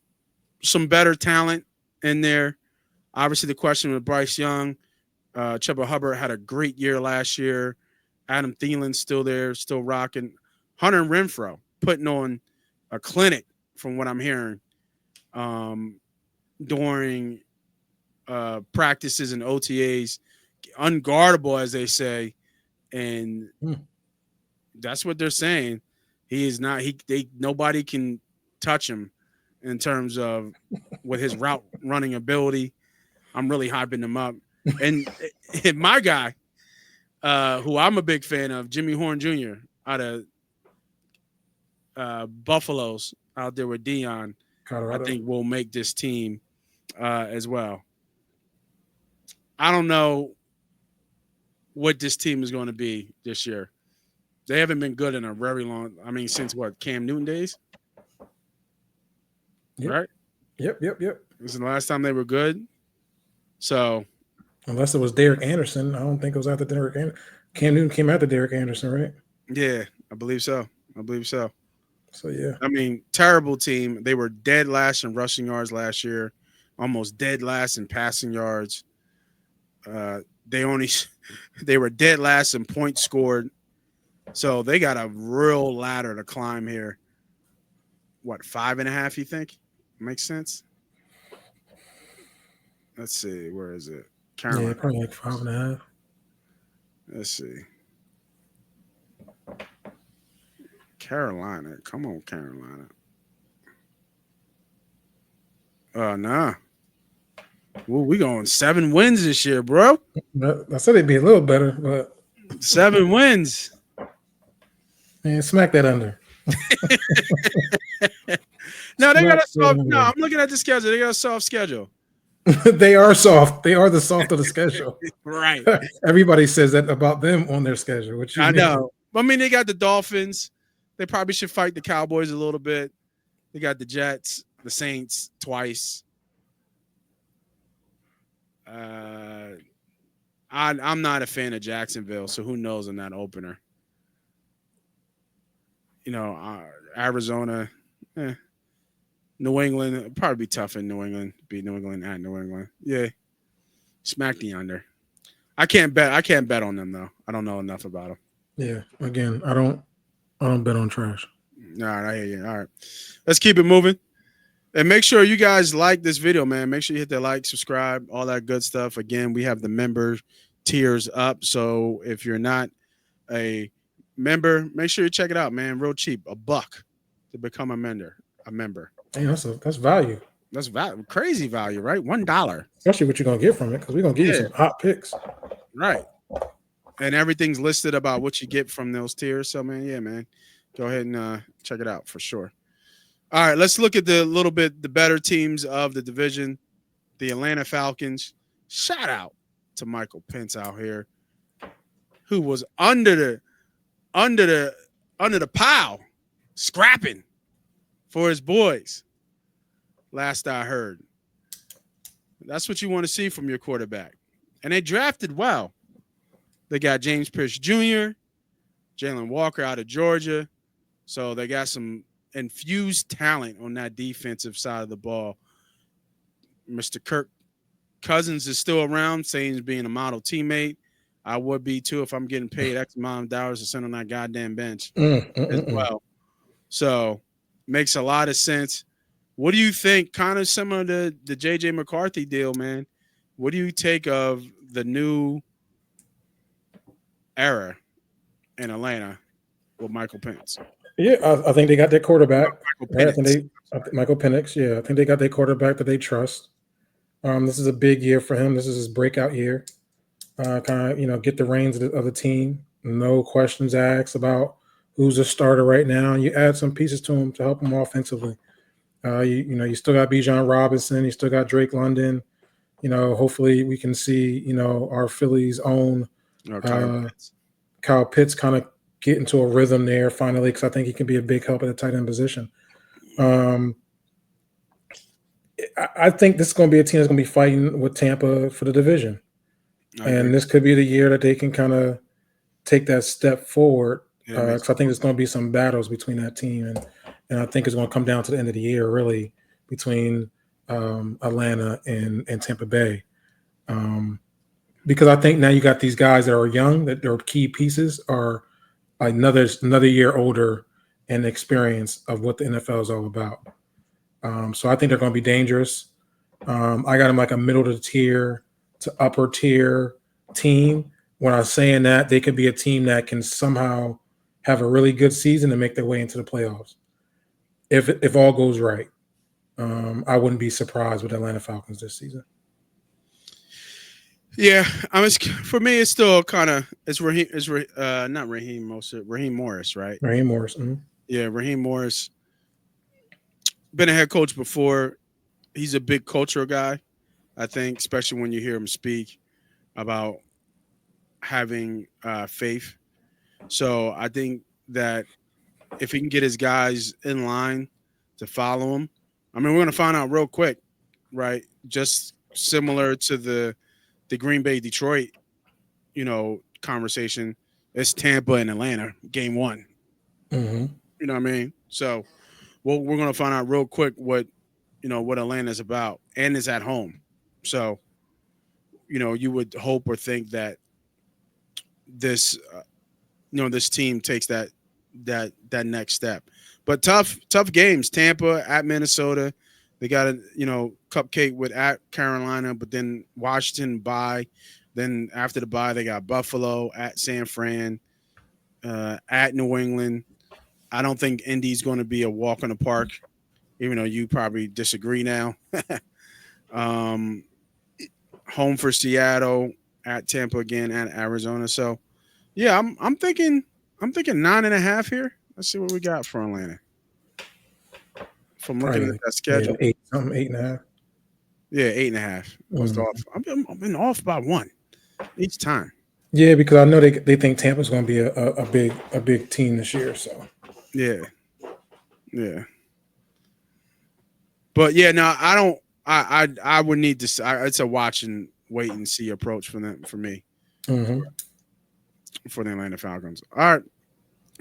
better talent in there. Obviously, the question with Bryce Young. Chuba Hubbard had a great year last year. Adam Thielen's still there, still rocking. Hunter Renfrow putting on a clinic, from what I'm hearing, during practices and OTAs. Unguardable, as they say, and that's what they're saying. He is not. Nobody can touch him in terms of with his route running ability. I'm really hyping him up. And my guy, who I'm a big fan of, Jimmy Horn Jr. out of Buffaloes out there with Dion, Colorado. I think will make this team as well. I don't know what this team is going to be this year. They haven't been good in a very long. I mean, since what, Cam Newton days? Yep. Right? Yep. This is the last time they were good. So, unless it was Derek Anderson, I don't think it was after Derek Anderson. Cam Newton came after Derek Anderson, right? Yeah, I believe so. So, yeah. I mean, terrible team. They were dead last in rushing yards last year, almost dead last in passing yards. They were dead last in points scored, so they got a real ladder to climb here. What, 5.5? You think makes sense? Let's see, where is it? Carolina. Yeah, probably like 5.5. Let's see. Carolina. Come on, Carolina. Nah. Well, we going 7 wins this year, bro. I said they'd be a little better, but 7 wins. Man, smack that under. No, they got a soft. No, I'm looking at the schedule. They got a soft schedule. They are soft. They are the soft of the schedule. Right. Everybody says that about them on their schedule. Which I know. I mean, they got the Dolphins. They probably should fight the Cowboys a little bit. They got the Jets, the Saints twice. I'm not a fan of Jacksonville, so who knows in that opener? Arizona, New England, it'd probably be tough in New England. Beat New England at New England. Yeah. Smack the under. I can't bet on them though. I don't know enough about them. Yeah. Again, I don't bet on trash. All right, I hear you. All right. Let's keep it moving. And make sure you guys like this video, man. Make sure you hit that like, subscribe, all that good stuff. Again, we have the member tiers up. So if you're not a member, make sure you check it out, man. Real cheap. $1 to become a member. Hey, that's value. That's crazy value, right? $1. Especially what you're gonna get from it, because we're gonna give you some hot picks. Right. And everything's listed about what you get from those tiers. So man, go ahead and check it out for sure. All right, let's look at the better teams of the division. The Atlanta Falcons. Shout out to Michael Pence out here, who was under the pile, scrapping for his boys. Last I heard. That's what you want to see from your quarterback. And they drafted well. They got James Pierce Jr., Jalen Walker out of Georgia. So they got some infused talent on that defensive side of the ball. Mr. Kirk Cousins is still around, saying he's being a model teammate. I would be too if I'm getting paid X amount of dollars to sit on that goddamn bench as well. So makes a lot of sense. What do you think? Kind of similar to the J.J. McCarthy deal, man. What do you take of the new era in Atlanta with Michael Pence? Yeah, I think they got their quarterback. Michael Penix. Yeah, I think they got their quarterback that they trust. This is a big year for him. This is his breakout year. Kind of, get the reins of the team. No questions asked about who's a starter right now. You add some pieces to him to help him offensively. You still got Bijan Robinson. You still got Drake London. Hopefully we can see, our Phillies' own Kyle Pitts kind of get into a rhythm there finally, because I think he can be a big help at the tight end position. I think this is going to be a team that's going to be fighting with Tampa for the division. And this could be the year that they can kind of take that step forward, because I think there's going to be some battles between that team. And I think it's going to come down to the end of the year, really, between Atlanta and Tampa Bay. Because I think now you got these guys that are young, that their key pieces are another year older and experience of what the NFL is all about. So I think they're going to be dangerous. I got them like a middle of the tier to upper tier team. When I was saying that, they could be a team that can somehow have a really good season and make their way into the playoffs. If all goes right, I wouldn't be surprised with Atlanta Falcons this season. Yeah, for me, it's still kind of Raheem Morris, right? Raheem Morris. Mm-hmm. Yeah, Raheem Morris. Been a head coach before. He's a big cultural guy, I think, especially when you hear him speak about having faith. So I think that if he can get his guys in line to follow him, we're going to find out real quick, right? Just similar to the Green Bay Detroit, conversation. It's Tampa and Atlanta, game 1. Mm-hmm. You know what I mean? So we're going to find out real quick what Atlanta's about, and is at home. So you would hope or think that this this team takes that next step. But tough games. Tampa at Minnesota. They got a cupcake with at Carolina, but then Washington bye. Then after the bye, they got Buffalo at San Fran, at New England. I don't think Indy's going to be a walk in the park, even though you probably disagree now. Home for Seattle, at Tampa again, at Arizona. So yeah, I'm thinking 9.5 here. Let's see what we got for Atlanta. From looking at that schedule, 8.5. Yeah, 8.5. Off. I've been off by 1 each time. Yeah, because I know they think Tampa's going to be a big team this year. So yeah. But yeah, no, I don't. I would need to. It's a watch and wait and see approach for me. For the Atlanta Falcons. All right,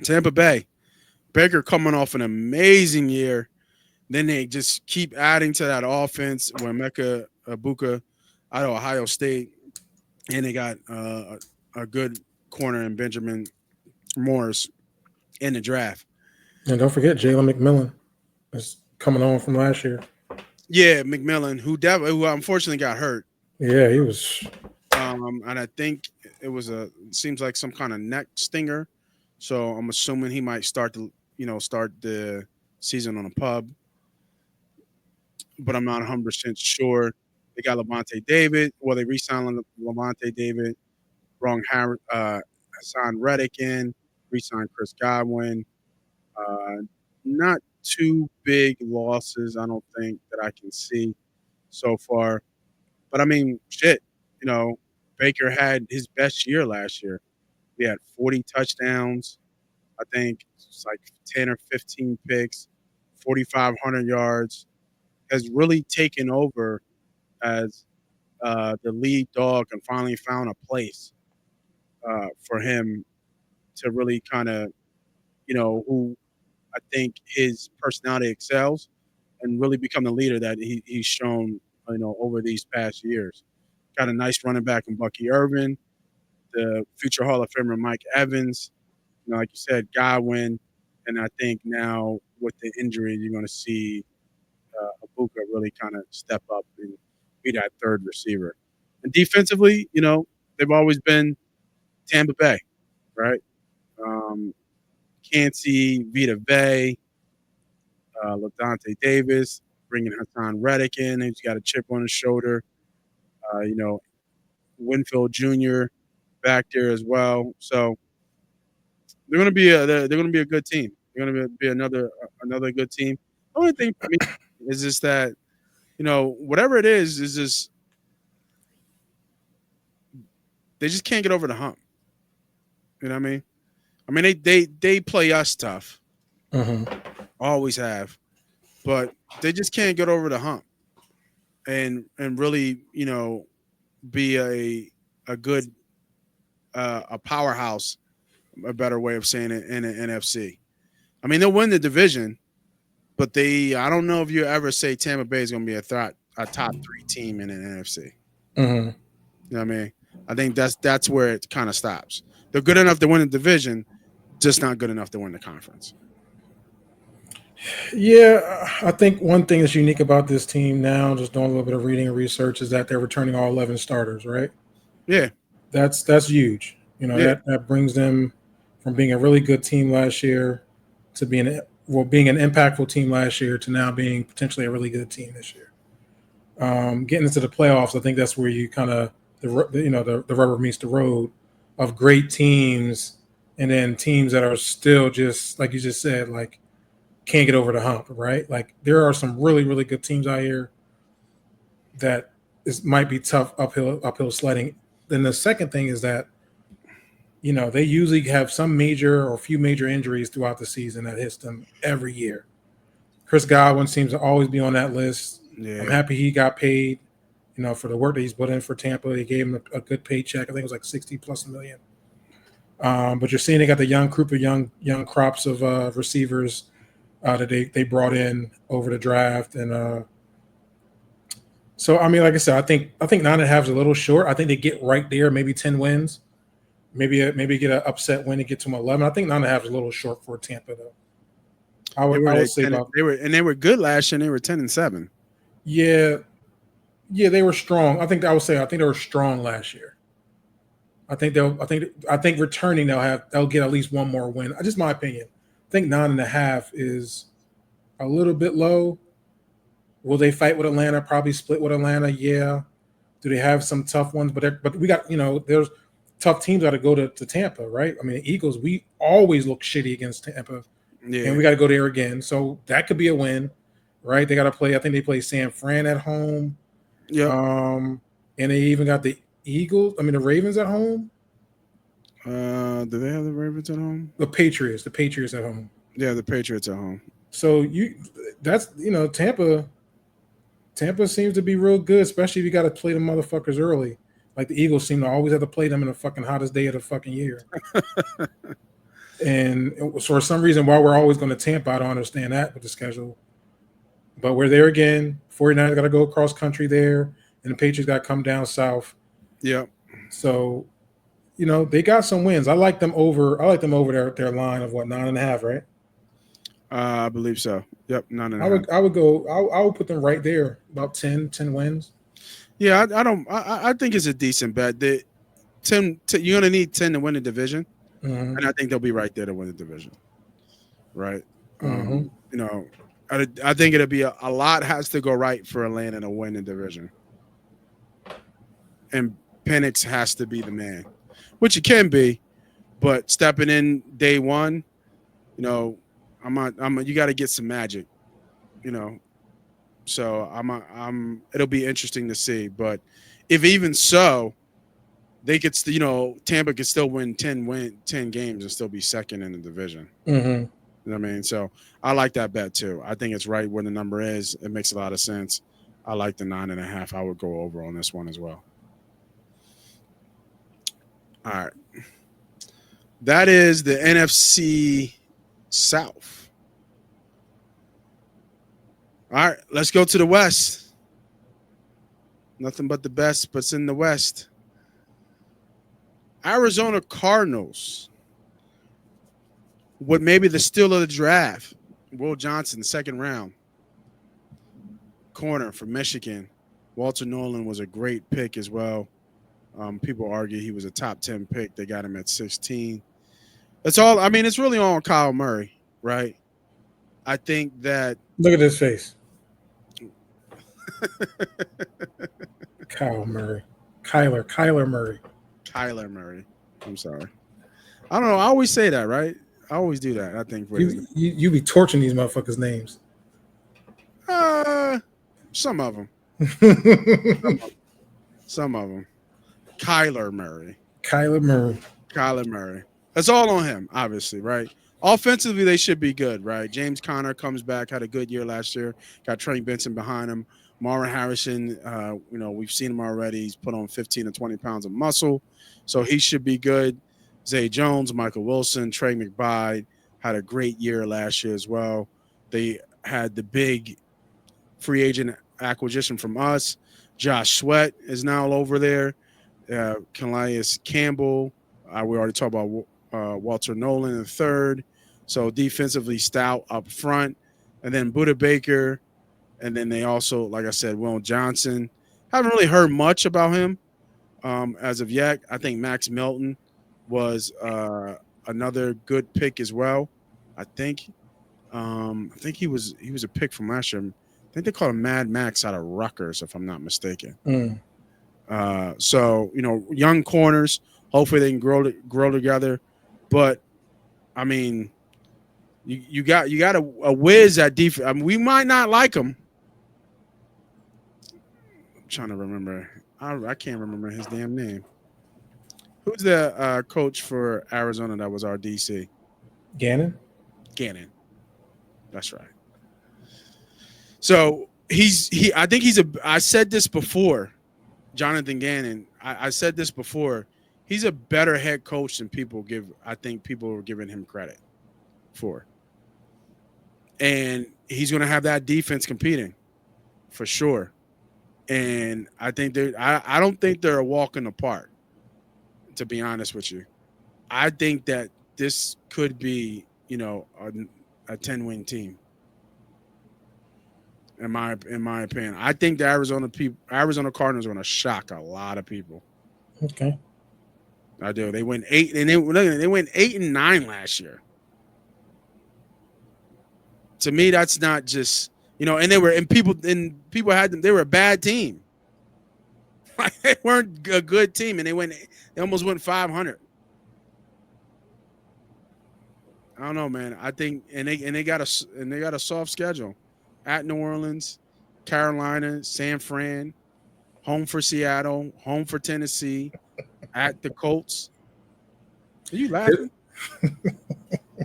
Tampa Bay. Baker coming off an amazing year. Then they just keep adding to that offense when Mecca Ibuka out of Ohio State, and they got a good corner in Benjamin Morris in the draft. And don't forget Jalen McMillan is coming on from last year. Yeah, McMillan, who unfortunately got hurt. Yeah, he was. And I think it seems like some kind of neck stinger. So I'm assuming he might start the season on a pub. But I'm not 100% sure. They got Levante David. Well, they re-signed Levante David. Hassan Reddick in. Re-signed Chris Godwin. Not too big losses, I don't think, that I can see so far. But, I mean, shit. Baker had his best year last year. He had 40 touchdowns. I think it's like 10 or 15 picks, 4,500 yards. Has really taken over as the lead dog and finally found a place for him to really kind of, who I think his personality excels and really become the leader that he's shown, over these past years. Got a nice running back in Bucky Irvin, the future Hall of Famer Mike Evans, like you said, Godwin, and I think now with the injury, you're going to see Ibuka really kind of step up and be that third receiver. And defensively, they've always been Tampa Bay, right? Cansey, Vita Vey, Levante Davis, bringing Hassan Reddick in, who's got a chip on his shoulder. Winfield Jr. back there as well. So they're going to be a good team. They're going to be another good team. The only thing for me is just that, whatever it is just they just can't get over the hump. You know what I mean? I mean, they play us tough. Always have. But they just can't get over the hump and really, be a good a powerhouse, a better way of saying it, in the NFC. I mean, they'll win the division, but I don't know if you ever say Tampa Bay is going to be a top 3 team in the NFC. You know what I mean? I think that's where it kind of stops. They're good enough to win the division, just not good enough to win the conference. Yeah, I think one thing that's unique about this team now, just doing a little bit of reading and research, is that they're returning all 11 starters, right? Yeah. That's huge. That brings them from being a really good team last year to being an impactful team last year to now being potentially a really good team this year. Getting into the playoffs, I think that's where you kind of the rubber meets the road of great teams, and then teams that are still just like you just said, like can't get over the hump, right? Like there are some really, really good teams out here that might be tough uphill sledding. Then the second thing is that, they usually have some major or few major injuries throughout the season that hits them every year. Chris Godwin seems to always be on that list. Yeah. I'm happy he got paid, for the work that he's put in for Tampa. They gave him a good paycheck. I think it was like $60+ million. But you're seeing they got the young group of young crops of receivers that they brought in over the draft, and So I mean, like I said, I think 9.5 is a little short. I think they get right there, maybe 10 wins, maybe get an upset win to get to 11. I think 9.5 is a little short for Tampa though. I would say about they were good last year. And they were 10-7. yeah, yeah, they were strong. I think they were strong last year. I think returning they'll get at least one more win. Just my opinion. I think 9.5 is a little bit low. Will they fight with Atlanta? Probably split with Atlanta. Yeah. Do they have some tough ones? But we got there's tough teams got to go to Tampa, right? I mean, the Eagles, we always look shitty against Tampa, and we got to go there again. So that could be a win, right? They got to play. I think they play San Fran at home. Yeah. And they even got the Eagles. I mean, the Ravens at home. Do they have the Ravens at home? The Patriots at home. Yeah, the Patriots at home. So Tampa. Tampa seems to be real good, especially if you got to play the motherfuckers early. Like the Eagles seem to always have to play them in the fucking hottest day of the fucking year. And for some reason, while we're always going to Tampa, I don't understand that with the schedule. But we're there again. 49ers got to go across country there, and the Patriots got to come down south. Yeah. So, they got some wins. I like them over their line of 9.5, right? I believe so. Yep, 9.5. I would put them right there, about 10 wins. Yeah, I think it's a decent bet. You're gonna need 10 to win the division, and I think they'll be right there to win the division. Right. I think it'll be a lot has to go right for Atlanta to win the division, and Penix has to be the man, which it can be, but stepping in day one, you got to get some magic, So it'll be interesting to see. But if even so, they could, Tampa could still win 10 games and still be second in the division. Mm-hmm. You know what I mean? So I like that bet too. I think it's right where the number is. It makes a lot of sense. I like the 9.5. I would go over on this one as well. All right. That is the NFC South. All right, let's go to the West. Nothing but the best, but it's in the West. Arizona Cardinals. What maybe the steal of the draft. Will Johnson, second round. Corner from Michigan. Walter Nolan was a great pick as well. People argue he was a top 10 pick. They got him at 16. That's all. I mean, it's really all on Kyle Murray, right? I think that. Look at his face. Kyler Murray. Kyler Murray. I'm sorry. I don't know. I always say that, right? I always do that. I think you be torching these motherfuckers' names. Some of them. Some of them. Kyler Murray. That's all on him, obviously, right? Offensively, they should be good, right? James Conner comes back, had a good year last year. Got Trey Benson behind him. Marvin Harrison, we've seen him already. He's put on 15 to 20 pounds of muscle, so he should be good. Zay Jones, Michael Wilson, Trey McBride had a great year last year as well. They had the big free agent acquisition from us. Josh Sweat is now over there. Calais Campbell. We already talked about Walter Nolan in third. So defensively stout up front. And then Budda Baker. And then they also, like I said, Will Johnson. Haven't really heard much about him as of yet. I think Max Melton was another good pick as well. I think he was a pick from last year. I think they called him Mad Max out of Rutgers, if I'm not mistaken. So young corners. Hopefully they can grow together. But I mean, you got a whiz at defense. I mean, we might not like him. I'm trying to remember. I can't remember his damn name. Who's the coach for Arizona that was our DC? Gannon. That's right. So I said this before, Jonathan Gannon. I said this before. He's a better head coach than people are giving him credit for. And he's going to have that defense competing for sure. And I think I don't think they're a walk in the park, to be honest with you. I think that this could be, a 10-win team. In my opinion, I think the Arizona Cardinals are going to shock a lot of people. Okay. I do. They went 8 and they went 8-9 last year. To me, that's not just and people had them. They were a bad team. They weren't a good team, and they almost went 500. I don't know, man. I think and they got a soft schedule at New Orleans, Carolina, San Fran, home for Seattle, home for Tennessee, at the Colts. Are you laughing?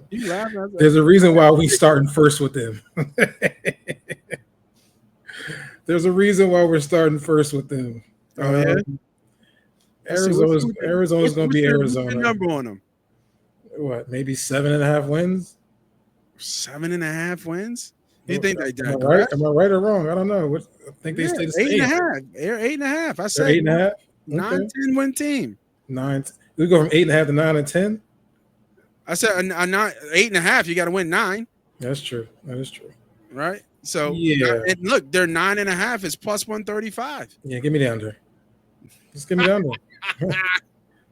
You laughing? There's a reason why we starting first with them. There's a reason why we're starting first with them. Oh yeah. Arizona's going to be Arizona. What's the number on them? What? Maybe 7.5 wins. 7.5 wins. You think they did? Right? Am I right or wrong? I don't know. I think they stay the same. 8.5. They're 8.5. I said 8.5. 9-10 win team. 9. We go from 8.5 to 9 and 10. I said 8.5. You got to win 9. That's true. That is true. Right. So yeah. And look, their 9.5 is plus 135. Yeah, give me the under. Just give me the under.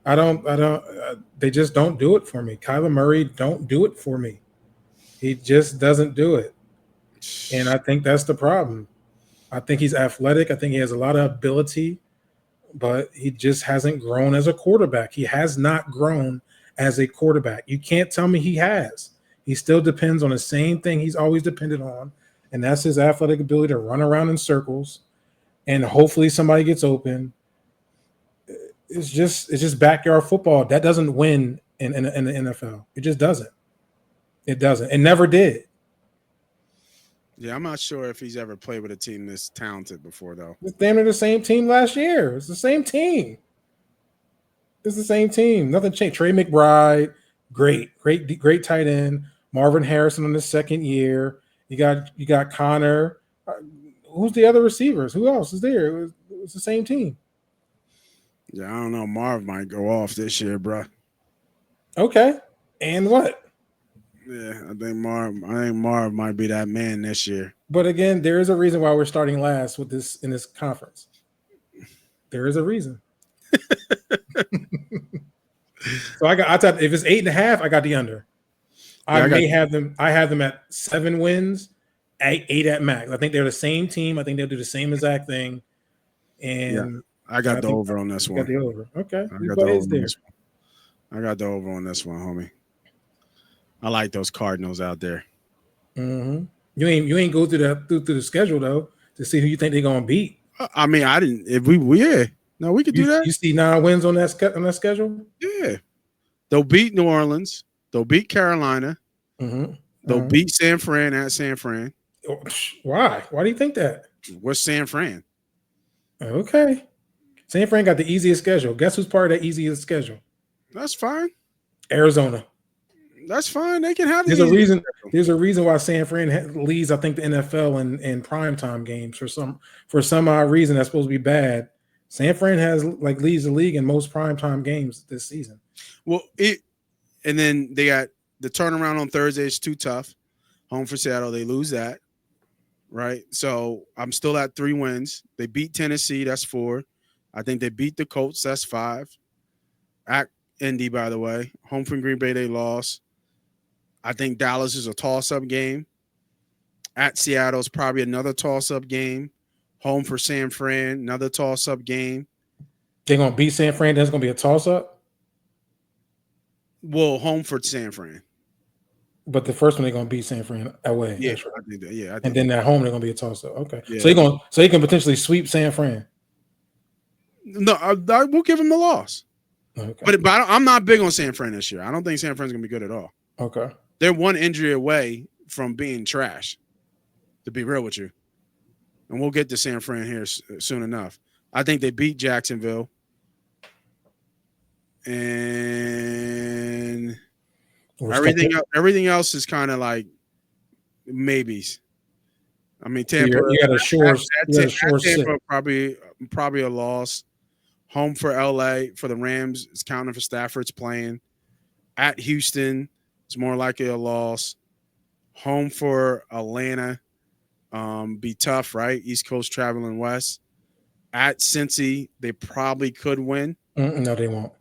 I don't. They just don't do it for me. Kyler Murray don't do it for me. He just doesn't do it, and I think that's the problem. I think he's athletic. I think he has a lot of ability, but he just hasn't grown as a quarterback. He has not grown as a quarterback. You can't tell me he has. He still depends on the same thing he's always depended on, and that's his athletic ability to run around in circles, and hopefully somebody gets open. It's just backyard football. That doesn't win in the NFL. It just doesn't. It doesn't. It never did. Yeah, I'm not sure if he's ever played with a team this talented before, though. It's damn near the same team last year. It's the same team. It's the same team. Nothing changed. Trey McBride, great tight end. Marvin Harrison on his second year. You got Connor. Who's the other receivers? Who else is there? It was the same team. Yeah, I don't know. Marv might go off this year, bro. Okay. And what? Yeah, I think Marv might be that man this year. But again, there is a reason why we're starting last with this in this conference. There is a reason. So I thought if it's 8.5, I got the under. I have them at 7 wins, 8 at max. I think they're the same team. I think they'll do the same exact thing. And yeah. I got the over on this one. Got the over. Okay. I got the over on this one, homie. I like those Cardinals out there. Mm-hmm. You ain't go through the schedule though to see who you think they're gonna beat. I mean, I didn't. If we could do that. You see 9 wins on that schedule? Yeah, they'll beat New Orleans. They'll beat Carolina. Mm-hmm. They'll beat San Fran at San Fran. Why? Why do you think that? What's San Fran? Okay. San Fran got the easiest schedule. Guess who's part of that easiest schedule? That's fine. Arizona. That's fine. They can have. There's a reason. There's a reason why San Fran leads. I think the NFL in primetime games for some odd reason that's supposed to be bad. San Fran leads the league in most primetime games this season. Well, and then they got the turnaround on Thursday is too tough. Home for Seattle, they lose that. Right. So I'm still at 3 wins. They beat Tennessee. That's 4. I think they beat the Colts. That's 5. At Indy, by the way. Home from Green Bay, they lost. I think Dallas is a toss-up game. At Seattle is probably another toss-up game. Home for San Fran, another toss-up game. They're going to beat San Fran. That's going to be a toss-up? Well, home for San Fran. But the first one they're going to beat San Fran away. Yeah, right. I think that. Yeah, and then at home they're going to be a toss-up. Okay. Yeah. So you can potentially sweep San Fran. No, I will give them the loss. Okay. But I'm not big on San Fran this year. I don't think San Fran's going to be good at all. Okay. They're one injury away from being trash, to be real with you. And we'll get to San Fran here soon enough. I think they beat Jacksonville. And everything else is kind of like maybes. I mean, So Tampa. you got a sure sit. Tampa probably a loss. Home for LA for the Rams. It's counting for Stafford's playing. At Houston, it's more likely a loss. Home for Atlanta, be tough, right? East Coast traveling west. At Cincy, they probably could win. No, they won't.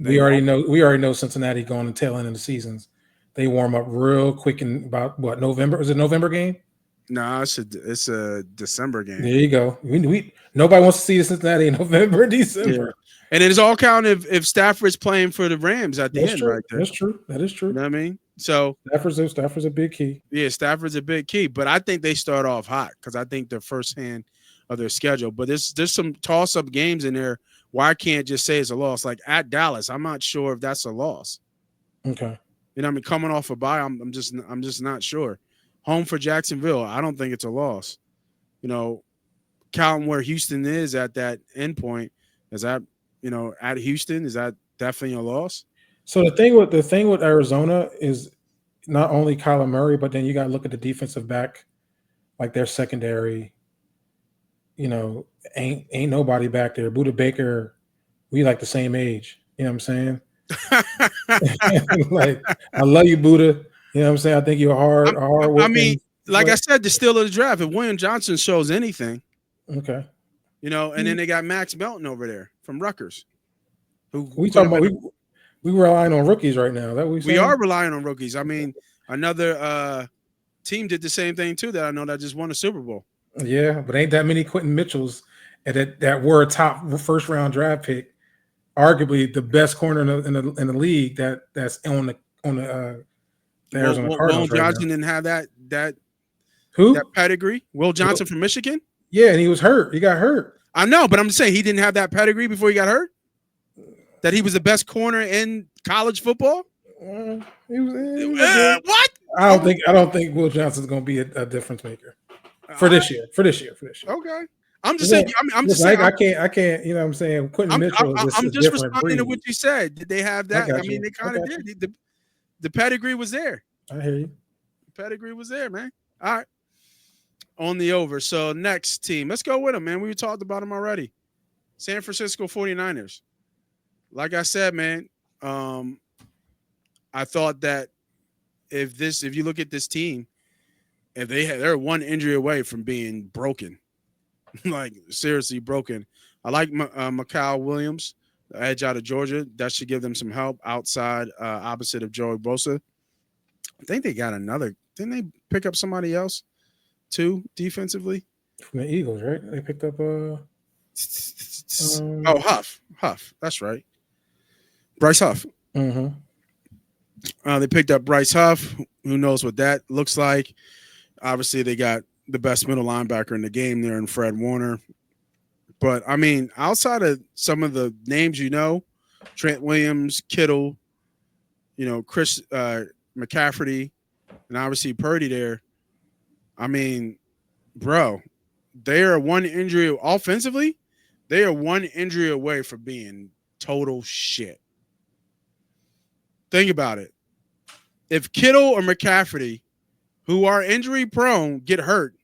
We already know Cincinnati going to tail end of the seasons. They warm up real quick in about what, November? Is it a November game? No, it's a December game. There you go. We nobody wants to see the Cincinnati in November, December. Yeah. And it is all counted if Stafford's playing for the Rams at the end, true. right there. That's true. That is true. You know what I mean? So Stafford's a big key. Yeah, Stafford's a big key, but I think they start off hot because I think they're first hand of their schedule. But there's some toss-up games in there where I can't just say it's a loss. Like at Dallas, I'm not sure if that's a loss. Okay. You know, I mean, coming off a bye, I'm just not sure. Home for Jacksonville, I don't think it's a loss. You know, counting where Houston is at that end point, is that, you know, at Houston, is that definitely a loss? So the thing with Arizona is not only Kyler Murray, but then you got to look at the defensive back, like their secondary. You know, ain't nobody back there. Buda Baker, we like the same age. You know what I'm saying? Like, I love you, Buda. You know what I'm saying? I think you're hard. I mean, like I said, the steal of the draft. If William Johnson shows anything, okay. You know, and then they got Max Melton over there from Rutgers. We talking about we relying on rookies right now. That we are relying on rookies. I mean, another team did the same thing too that I know that just won a Super Bowl. Yeah, but ain't that many Quentin Mitchells that were a top first round draft pick, arguably the best corner in the league that's on the Arizona Cardinals. Will Johnson didn't have that that pedigree. Will Johnson from Michigan. Yeah, and he was hurt. He got hurt. I know, but I'm just saying he didn't have that pedigree before he got hurt. That he was the best corner in college football. What? I don't think Will Johnson's going to be a difference maker for this year. Okay. I'm just saying. I'm just saying. I can't. You know what I'm saying? Quentin Mitchell. I'm just responding to what you said. Did they have that? I mean, they kind of did. The pedigree was there. I hear you. The pedigree was there, man. All right. On the over. So next team. Let's go with them, man. We talked about them already. San Francisco 49ers. Like I said, man, I thought that if you look at this team, if they're one injury away from being broken, like seriously broken. I like Mikal Williams, the edge out of Georgia. That should give them some help outside, opposite of Joey Bosa. I think they got another. Didn't they pick up somebody else too defensively? From the Eagles, right? They picked up Huff. That's right. Bryce Huff. Mm-hmm. They picked up Bryce Huff. Who knows what that looks like? Obviously, they got the best middle linebacker in the game there in Fred Warner. But, I mean, outside of some of the names you know, Trent Williams, Kittle, you know, Chris McCaffrey, and obviously Purdy there, I mean, bro, they are one injury offensively. They are one injury away from being total shit. Think about it. If Kittle or McCaffrey, who are injury prone, get hurt,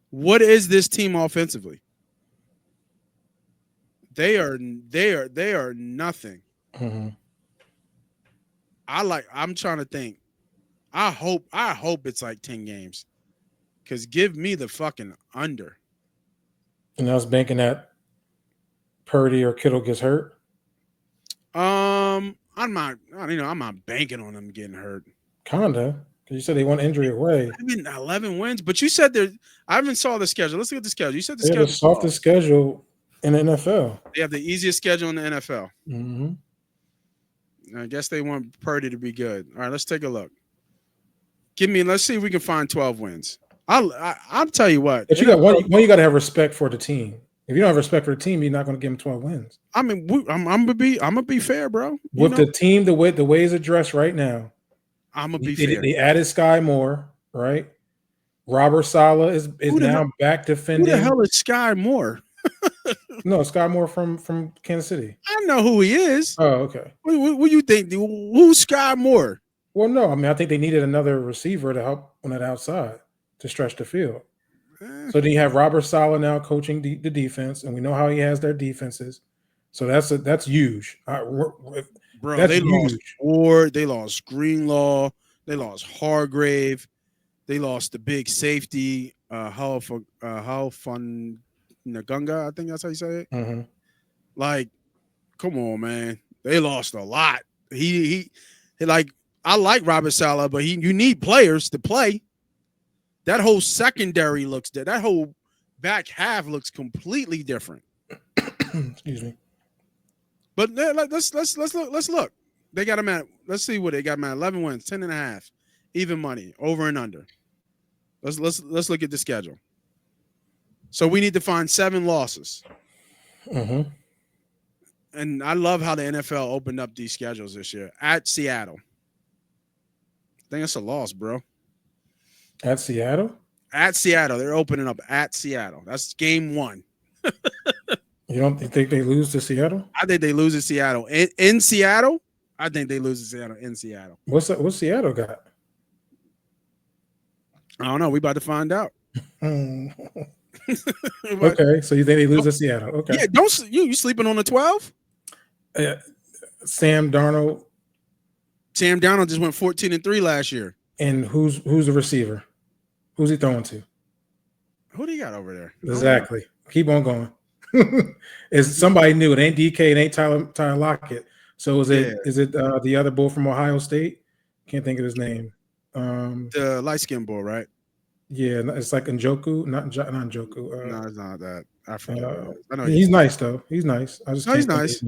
what is this team offensively? They are nothing. Mm-hmm. I'm trying to think. I hope it's like 10 games. Because give me the fucking under. And I was banking that Purdy or Kittle gets hurt. I'm not banking on them getting hurt. Kinda. Because you said they won injury away. I mean, 11 wins, but you said I haven't saw the schedule. Let's look at the schedule. You said they have the softest schedule in the NFL. They have the easiest schedule in the NFL. Mm-hmm. I guess they want Purdy to be good. All right, let's take a look. Let's see if we can find 12 wins. I'll tell you what. But you got one. You got to have respect for the team. If you don't have respect for the team, you're not going to give them 12 wins. I mean, I'm gonna be fair, bro. The team, the way it's addressed right now, I'm gonna be fair. They added Sky Moore, right? Robert Saleh is now back defending. Who the hell is Sky Moore? No, Sky Moore from Kansas City. I know who he is. Oh, okay. What do you think? Who's Sky Moore? Well, no, I mean, I think they needed another receiver to help on that outside to stretch the field. So then you have Robert Saleh now coaching the defense, and we know how he has their defenses. So that's huge. Bro, That's they lost huge. Ward, they lost Greenlaw, they lost Hargrave, they lost the big safety, how fun Nagunga, I think that's how you say it. Mm-hmm. Like, come on, man. They lost a lot. He like, I like Robert Saleh, but you need players to play. That whole secondary looks dead. That whole back half looks completely different. Excuse me. But let's look. They got them at, let's see what they got them at. 11 wins, 10.5, even money, over and under. Let's look at the schedule. So we need to find 7 losses. Mm-hmm. And I love how the NFL opened up these schedules this year. At Seattle. I think that's a loss, bro. At Seattle? At Seattle. They're opening up at Seattle. That's game 1. You don't think they lose to Seattle? I think they lose to Seattle. In Seattle? I think they lose to Seattle in Seattle. What's Seattle got? I don't know. We about to find out. Okay, so you think they lose to Seattle? Okay. Yeah, don't you sleeping on the 12? Sam Darnold. Sam Darnold just went 14-3 last year. And who's the receiver? Who's he throwing to? Who do you got over there? Exactly. Keep on going. It's somebody new. It ain't DK. It ain't Tyler Lockett. So is it the other bull from Ohio State? Can't think of his name. The light skinned bull, right? Yeah, it's like Njoku, not Njoku. No, it's not that. I forget. I know he's nice though. He's nice. He's nice.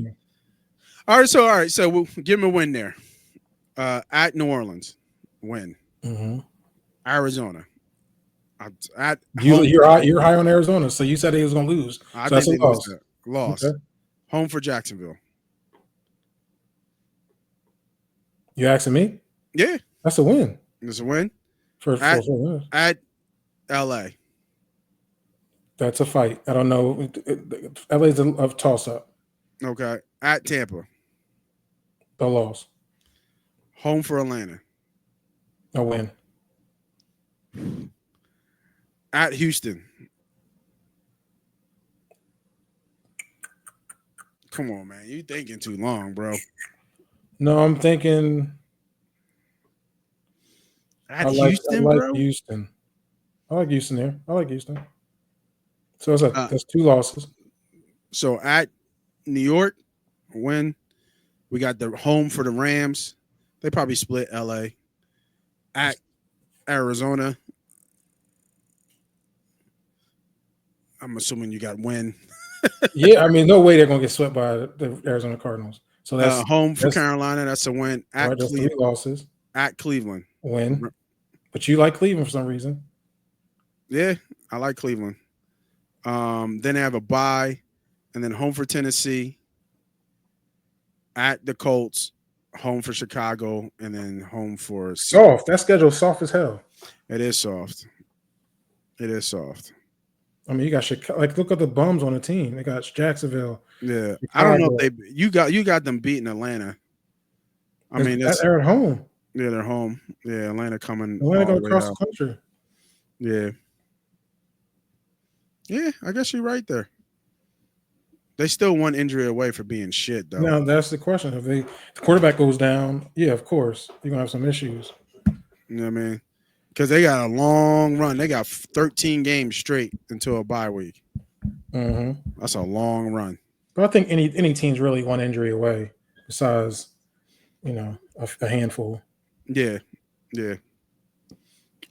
All right. So we'll give him a win there. At New Orleans, win. Mm-hmm. Arizona. You're high on Arizona, so you said he was going to lose. I so think that's a loss. Loss. Okay. Home for Jacksonville. You asking me? Yeah, that's a win. It's a win. At LA. That's a fight. I don't know. LA's a toss up. Okay. At Tampa. A loss. Home for Atlanta. A win. At Houston. Come on, man. You thinking too long, bro. No, I'm thinking. At Houston, bro? Houston. I like Houston there. I like Houston. So that's 2 losses. So at New York, win. We got the home for the Rams. They probably split LA. At Arizona, I'm assuming you got win. Yeah, I mean, no way they're going to get swept by the Arizona Cardinals. So that's home for Carolina. That's a win. At Cleveland, 3 losses. At Cleveland, win. But you like Cleveland for some reason. Yeah, I like Cleveland. Then they have a bye, and then home for Tennessee. At the Colts, home for Chicago, and then home for soft. That schedule's soft as hell. It is soft. I mean, you got Chicago. Like, look at the bums on the team. They got Jacksonville. Yeah, Chicago. I don't know if you got them beating Atlanta. I mean, they're at home. Yeah, they're home. Yeah, Atlanta going across the country. Yeah. Yeah, I guess you're right there. They still 1 injury away for being shit, though. Now, that's the question. If the quarterback goes down, yeah, of course, you're going to have some issues. You know what I mean? Because they got a long run. They got 13 games straight until a bye week. Mm-hmm. That's a long run. But I think any team's really 1 injury away besides, a handful. Yeah.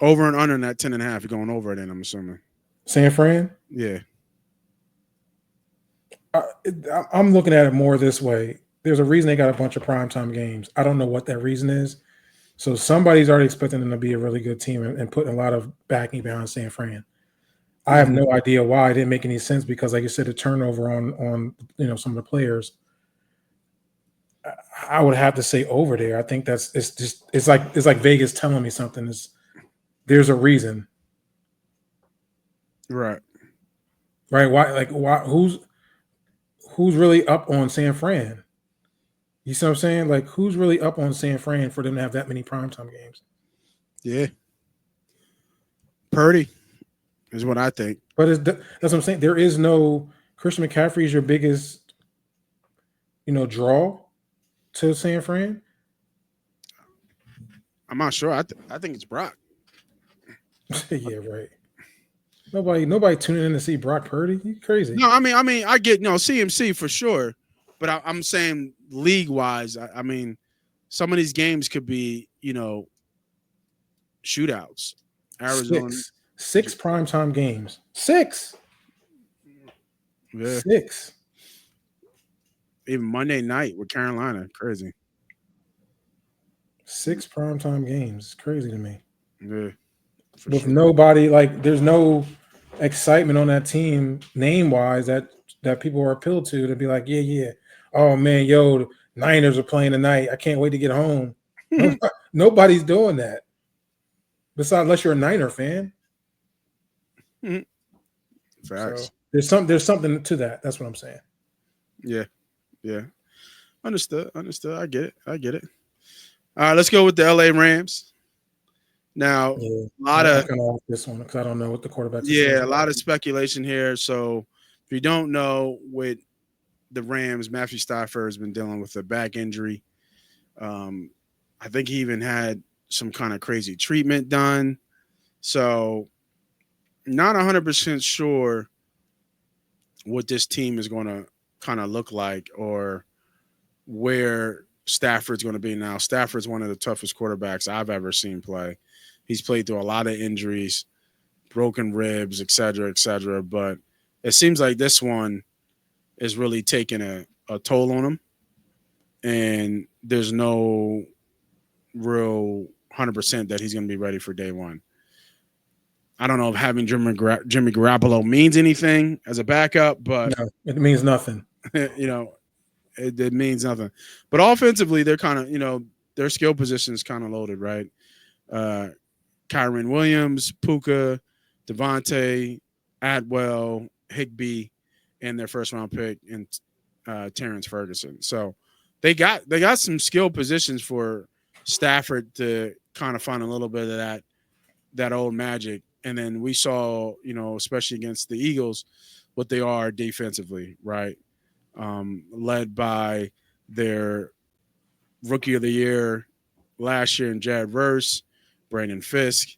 Over and under in that 10.5. You're going over it, then, I'm assuming. San Fran? Yeah. I'm looking at it more this way. There's a reason they got a bunch of primetime games. I don't know what that reason is. So somebody's already expecting them to be a really good team and putting a lot of backing behind San Fran. I have no idea why. It didn't make any sense because, like you said, the turnover on some of the players. I would have to say over there. I think it's like Vegas telling me something. There's a reason. Right. Why? Who's really up on San Fran? You see what I'm saying? Like, who's really up on San Fran for them to have that many primetime games? Yeah. Purdy. is what I think. But that's what I'm saying. There is no Christian McCaffrey is your biggest, draw to San Fran. I'm not sure. I think it's Brock. Yeah, right. Nobody tuning in to see Brock Purdy. You crazy? No, I mean, I get CMC for sure, but I'm saying league wise, I mean, some of these games could be shootouts. Arizona, six primetime games. Six. Yeah. 6. Even Monday night with Carolina, crazy. 6 primetime games. It's crazy to me. Yeah. With sure. Nobody, there's no excitement on that team name wise that people are appealed to be like, yeah. Oh man, yo, Niners are playing tonight. I can't wait to get home. Nobody's doing that. Besides, unless you're a Niner fan. Facts. So there's something to that. That's what I'm saying. Yeah. Understood. I get it. All right, let's go with the LA Rams. Now, a lot of this one because I don't know what the quarterback. Yeah, a lot of speculation here. So, if you don't know, with the Rams, Matthew Stafford has been dealing with a back injury. I think he even had some kind of crazy treatment done. So, not 100% sure what this team is going to kind of look like or where Stafford's going to be now. Stafford's one of the toughest quarterbacks I've ever seen play. He's played through a lot of injuries, broken ribs, et cetera, but it seems like this one is really taking a toll on him, and there's no real 100% that he's going to be ready for day one. I don't know if having Jimmy Garoppolo means anything as a backup, but no, it means nothing. It means nothing. But offensively, they're kind of, their skill position is kind of loaded, right? Kyron Williams, Puka, Devontae, Atwell, Higbee, and their first round pick, and Terrence Ferguson. So they got some skill positions for Stafford to kind of find a little bit of that old magic. And then we saw, especially against the Eagles, what they are defensively, right? Led by their rookie of the year last year in Jared Verse, Brandon Fisk,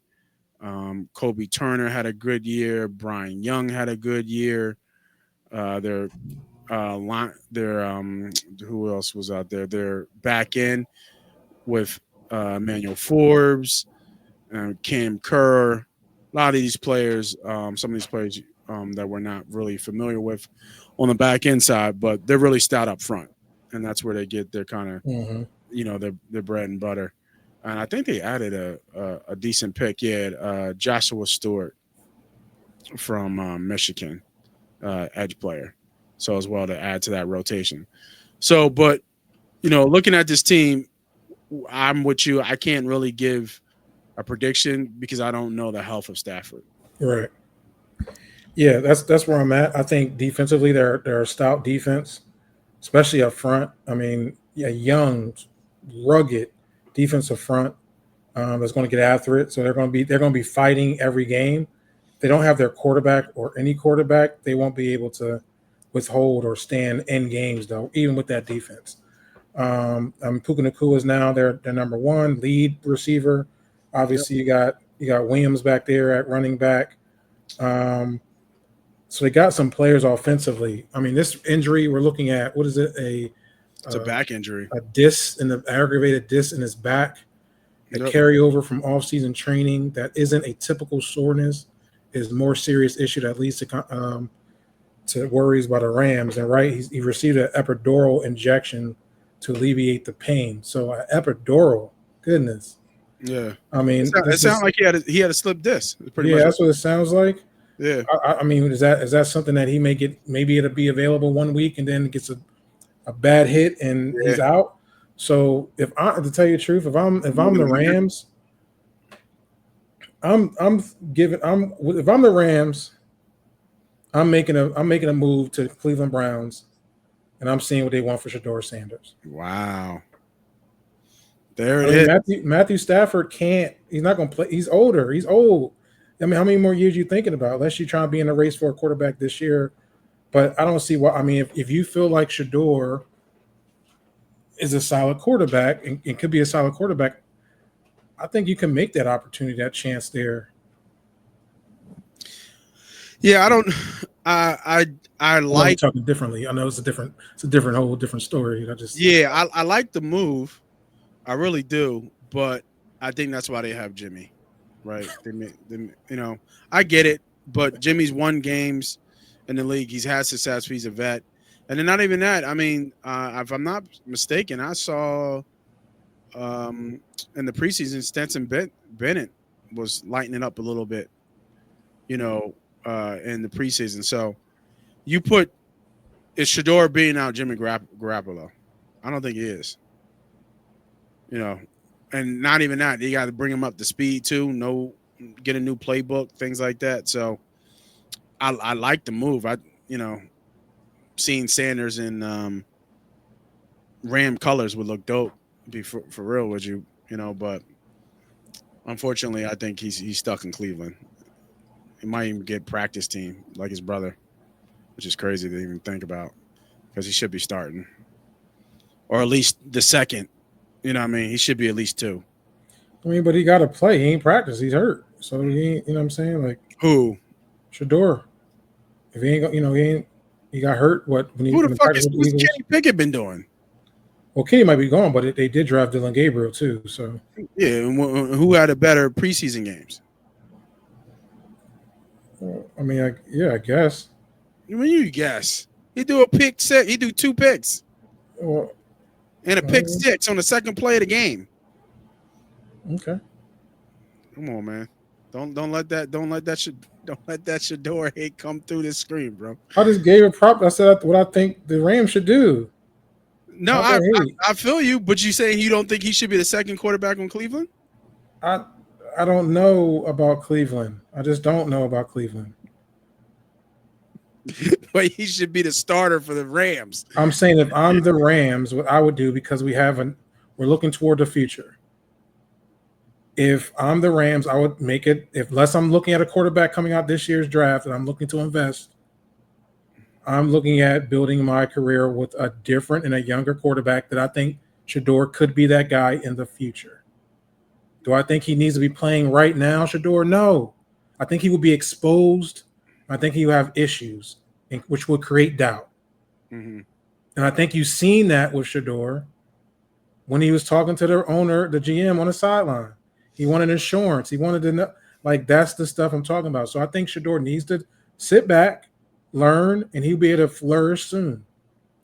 Kobe Turner had a good year. Brian Young had a good year. Their who else was out there? Their back end with Emmanuel Forbes, Cam Kerr. A lot of these players, some of these players that we're not really familiar with on the back end side, but they're really stout up front, and that's where they get their kind of, their bread and butter. And I think they added a decent pick. Yeah, Joshua Stewart from Michigan, edge player. So as well to add to that rotation. So, but, looking at this team, I'm with you. I can't really give a prediction because I don't know the health of Stafford. Right. Yeah, that's where I'm at. I think defensively they're a stout defense, especially up front. I mean, young, rugged defensive front that's going to get after it. So they're going to be fighting every game. If they don't have their quarterback or any quarterback, they won't be able to withhold or stand in games though, even with that defense. Puka Nacua is now their number one lead receiver. Obviously, yep. you got Williams back there at running back. So they got some players offensively. I mean, this injury we're looking at, what is it? It's a back injury. A disc aggravated disc in his back. A carryover from off-season training that isn't a typical soreness, is a more serious issue that leads to worries about the Rams. And he received an epidural injection to alleviate the pain. So an epidural, goodness. Yeah. I mean, it sounds like he had a slip disc. Pretty much that's what it sounds like. Yeah. I mean, is that something that he may get? Maybe it'll be available 1 week and then gets a bad hit and he's out. So to tell you the truth, if I'm the Rams, if I'm the Rams, I'm making a move to Cleveland Browns, and I'm seeing what they want for Shedeur Sanders. Wow. There it is. Matthew Stafford can't. He's not going to play. He's older. He's old. I mean, how many more years are you thinking about? Unless you're trying to be in a race for a quarterback this year. But I don't see why. I mean, if you feel like Shador is a solid quarterback and could be a solid quarterback, I think you can make that opportunity, that chance there. Yeah, I don't. I I know we're like. talking differently. I know it's a whole different story. Yeah, I like the move. I really do, but I think that's why they have Jimmy, right? I get it, but Jimmy's won games in the league. He's had success. He's a vet, and then not even that. I mean, if I'm not mistaken, I saw in the preseason Stenson Bennett was lightening up a little bit, in the preseason. So you put is Shador being out Jimmy Garoppolo? I don't think he is. And not even that. You got to bring him up to speed too. Get a new playbook, things like that. So I like the move. Seeing Sanders in Ram colors would look dope. Be for real with you, But unfortunately, I think he's stuck in Cleveland. He might even get practice team like his brother, which is crazy to even think about because he should be starting, or at least the second. You know what I mean? He should be at least 2. I mean, but he got to play. He ain't practice. He's hurt. So he ain't, you know what I'm saying? Like Who? Shador. If he ain't, he got hurt. Who the fuck is what's Kenny Pickett been doing? Well, Kenny might be gone, but they did draft Dylan Gabriel too. So yeah, and who had a better preseason games? I mean, I guess. When you guess, he do a pick set. He do 2 picks. Well, and a pick 6 on the second play of the game. Okay. Come on, man. Don't let that Shador hate come through this screen, bro. I just gave a prop. I said what I think the Rams should do. No, I feel you, but you saying you don't think he should be the second quarterback on Cleveland? I don't know about Cleveland. I just don't know about Cleveland. But he should be the starter for the Rams. I'm saying if I'm the Rams, what I would do, because we're looking toward the future. If I'm the Rams, I would make it, unless I'm looking at a quarterback coming out this year's draft and I'm looking to invest, I'm looking at building my career with a different and a younger quarterback that I think Shador could be that guy in the future. Do I think he needs to be playing right now, Shador? No. I think he will be exposed. I think he will have issues, which will create doubt. Mm-hmm. And I think you've seen that with Shador when he was talking to the owner, the GM on the sideline. He wanted insurance. He wanted to know, that's the stuff I'm talking about. So I think Shador needs to sit back, learn, and he'll be able to flourish soon.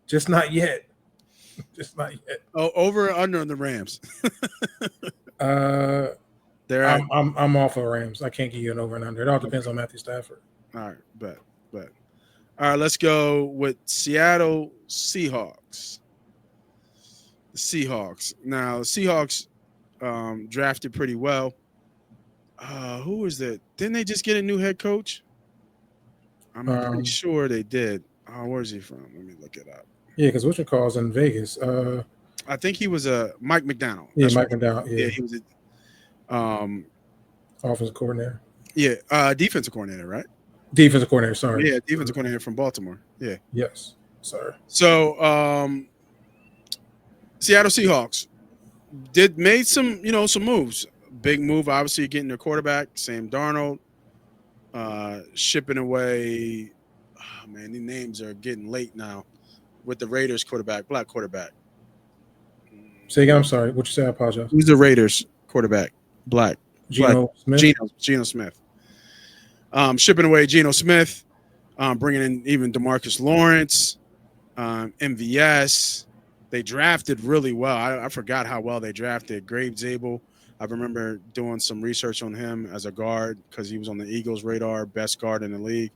Just not yet. Just not yet. Oh, over or under on the Rams? I'm off of Rams. I can't give you an over and under. It all depends on Matthew Stafford. All right, bet. All right, let's go with Seattle Seahawks. The Seahawks. Now, the Seahawks drafted pretty well. Who was that? Didn't they just get a new head coach? I'm pretty sure they did. Where's he from? Let me look it up. Yeah, because Richard calls in Vegas. I think he was Mike McDonald. Yeah, Mike McDonald. Yeah, he was offensive coordinator. Yeah, defensive coordinator, right? Defensive coordinator. Sorry. Yeah, defensive coordinator from Baltimore. Yeah. Yes. Sorry. So, Seattle Seahawks made some moves. Big move, obviously, getting their quarterback, Sam Darnold, shipping away. Oh, man, these names are getting late now with the Raiders quarterback, black quarterback. Say again, I'm sorry. What you say? I apologize. Who's the Raiders quarterback? Black. Geno Smith. Geno Smith. Shipping away Geno Smith, bringing in even DeMarcus Lawrence, MVS. They drafted really well. I forgot how well they drafted Graves Abel. I remember doing some research on him as a guard because he was on the Eagles' radar, best guard in the league.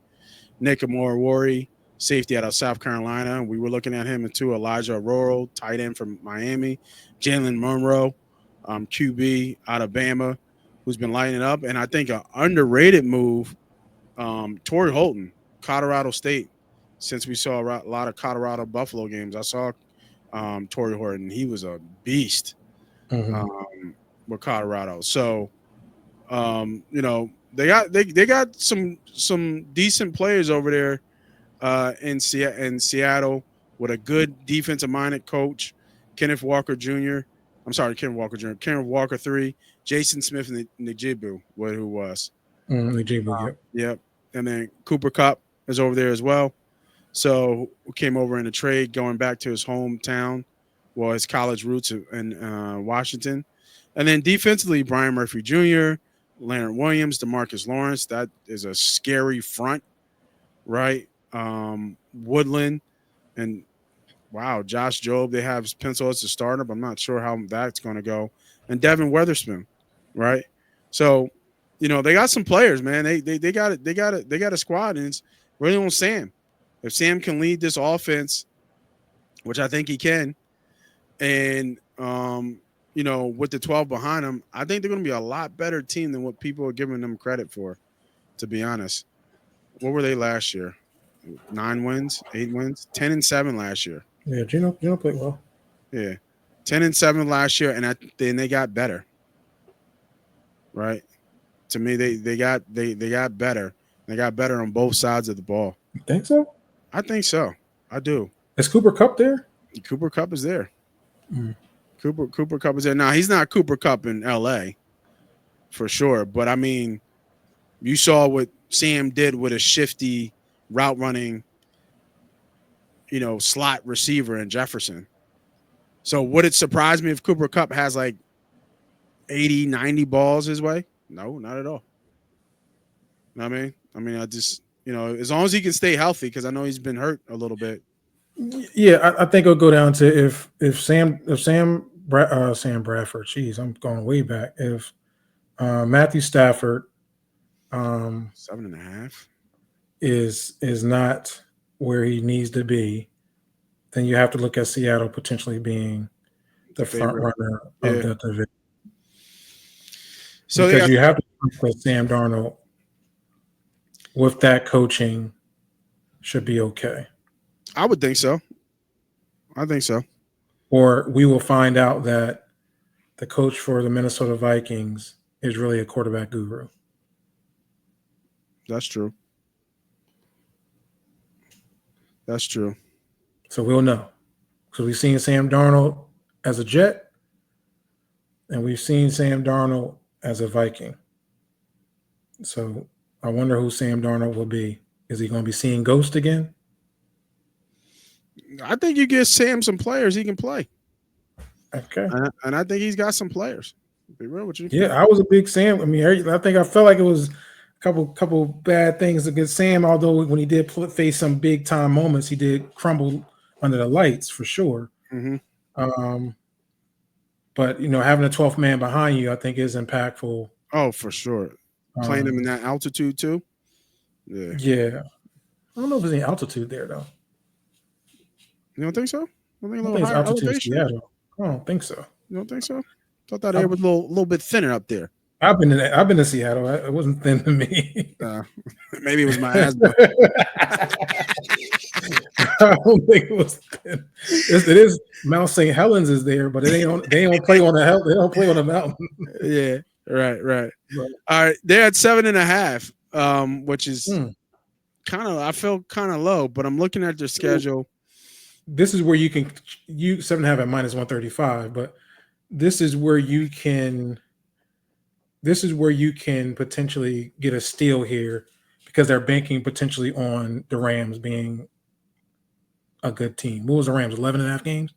Nick Amorwari, safety out of South Carolina. We were looking at him too. Elijah Aurora, tight end from Miami. Jalen Monroe, QB out of Bama, who's been lighting it up. And I think an underrated move, Torrey Holton, Colorado State. Since we saw a lot of Colorado Buffalo games, I saw Torrey Holton. He was a beast with Colorado. So, they got some decent players over there in Seattle with a good defensive minded coach, Kenneth Walker Jr. I'm sorry, Kenneth Walker Jr. Kenneth Walker 3, Jason Smith and Nijibu, who was. Nijibu, yep. Yep. And then Cooper Kupp is over there as well. So came over in a trade going back to his hometown, well, his college roots in Washington. And then defensively, Brian Murphy Jr., Leonard Williams, DeMarcus Lawrence. That is a scary front, right? Woodland and wow, Josh Jobe. They have pencil as a starter, but I'm not sure how that's going to go. And Devin Weatherspoon, right? So, they got some players, man. They got it. They got a squad, and it's really on Sam. If Sam can lead this offense, which I think he can, and with the 12 behind him, I think they're going to be a lot better team than what people are giving them credit for. To be honest, what were they last year? 9 wins, 8 wins, 10-7 last year. Yeah, Gino played well. Yeah, 10-7 last year, and then they got better. Right? To me, they got better. They got better on both sides of the ball. You think so? I think so. I do. Is Cooper Kupp there? Cooper Kupp is there. Cooper Kupp is there. Now, he's not Cooper Kupp in L.A. for sure, but I mean, you saw what Sam did with a shifty route running, slot receiver in Jefferson. So would it surprise me if Cooper Kupp has like 80, 90 balls his way? No, not at all. You know what I mean, I just, as long as he can stay healthy, because I know he's been hurt a little bit. Yeah, I think it'll go down to if Sam Bradford, geez, I'm going way back. If Matthew Stafford 7.5 is not where he needs to be, then you have to look at Seattle potentially being the front runner of the division. So because you have to put Sam Darnold with that coaching should be okay. I would think so. I think so. Or we will find out that the coach for the Minnesota Vikings is really a quarterback guru. That's true. That's true. So we'll know. So we've seen Sam Darnold as a Jet, and we've seen Sam Darnold as a Viking. So I wonder who Sam Darnold will be. Is he going to be seeing Ghost again? I think you give Sam some players he can play. Okay. And I think he's got some players. Be real with you. Yeah, I was a big Sam. I mean, I think I felt like it was a couple bad things against Sam, although when he did face some big-time moments, he did crumble under the lights for sure. Mm-hmm. But, having a 12th man behind you, I think is impactful. Oh, for sure. Playing him in that altitude too? Yeah. Yeah. I don't know if there's any altitude there, though. You don't think so? I think a little higher elevation. Seattle. I don't think so. You don't think so? Thought that air was a little bit thinner up there. I've been to Seattle. It wasn't thin to me. Maybe it was my asthma. I don't think it was thin. It is Mount St. Helens is there, but they don't play on the They don't play on the mountain. Yeah, right. All right, they're at 7.5, which is I feel kind of low, but I'm looking at their schedule. This is where you 7.5 at -135, but this is where you can potentially get a steal here because they're banking potentially on the Rams being a good team. What was the Rams? 11.5 games?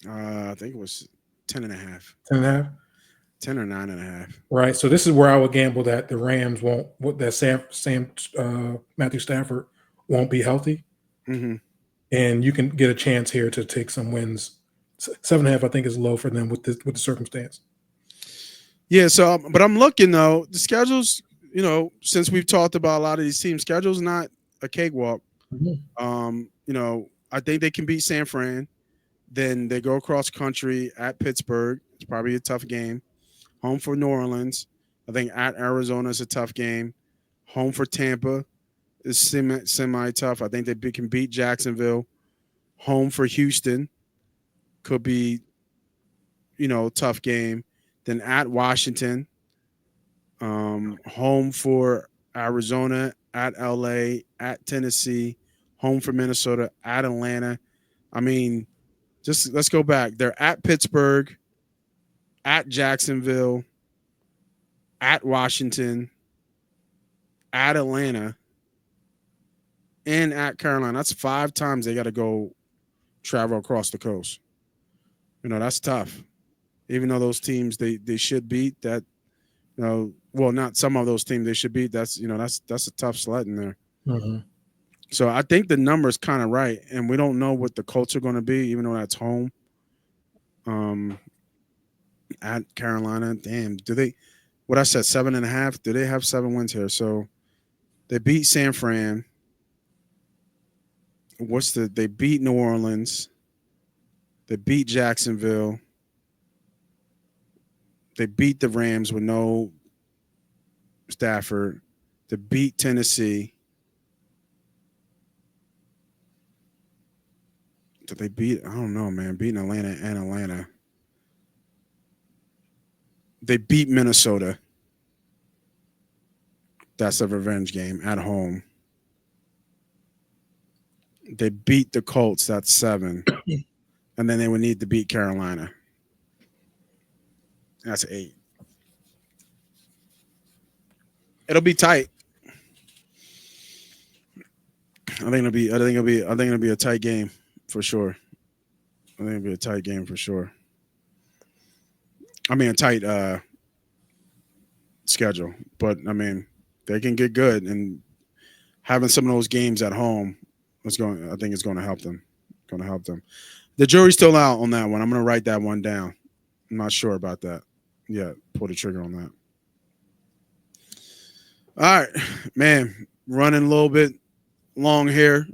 I think it was 10.5. 10.5? 10 or 9.5. Right. So this is where I would gamble that the Rams Matthew Stafford won't be healthy. Mm-hmm. And you can get a chance here to take some wins. 7.5, I think, is low for them with the circumstance. Yeah. So, but I'm looking though. The schedules, since we've talked about a lot of these teams, schedule's not a cakewalk. Mm-hmm. I think they can beat San Fran. Then they go across country at Pittsburgh. It's probably a tough game. Home for New Orleans. I think at Arizona is a tough game. Home for Tampa is semi-tough. I think they can beat Jacksonville. Home for Houston could be, tough game. Then at Washington, Home for Arizona, at LA, at Tennessee, home for Minnesota, at Atlanta. I mean, just let's go back. They're at Pittsburgh, at Jacksonville, at Washington, at Atlanta, and at Carolina. That's 5 times they got to go travel across the coast. That's tough. Even though those teams they should beat that, well, not some of those teams they should beat. That's a tough sled in there. Mm-hmm. So I think the number's kind of right, and we don't know what the Colts are going to be, even though that's home. At Carolina, damn, do they? What I said, 7.5. Do they have 7 wins here? So they beat San Fran. They beat New Orleans. They beat Jacksonville. They beat the Rams with no Stafford. They beat Tennessee. Did they beat? I don't know, man. Beating Atlanta and Atlanta. They beat Minnesota. That's a revenge game at home. They beat the Colts. That's 7. And then they would need to beat Carolina. That's 8. It'll be tight. I think it'll be a tight game for sure. I think it'll be a tight game for sure. I mean, a tight schedule, but I mean, they can get good, and having some of those games at home I think it's going to help them. The jury's still out on that one. I'm going to write that one down. I'm not sure about that yet. Pull the trigger on that. All right, man. Running a little bit long here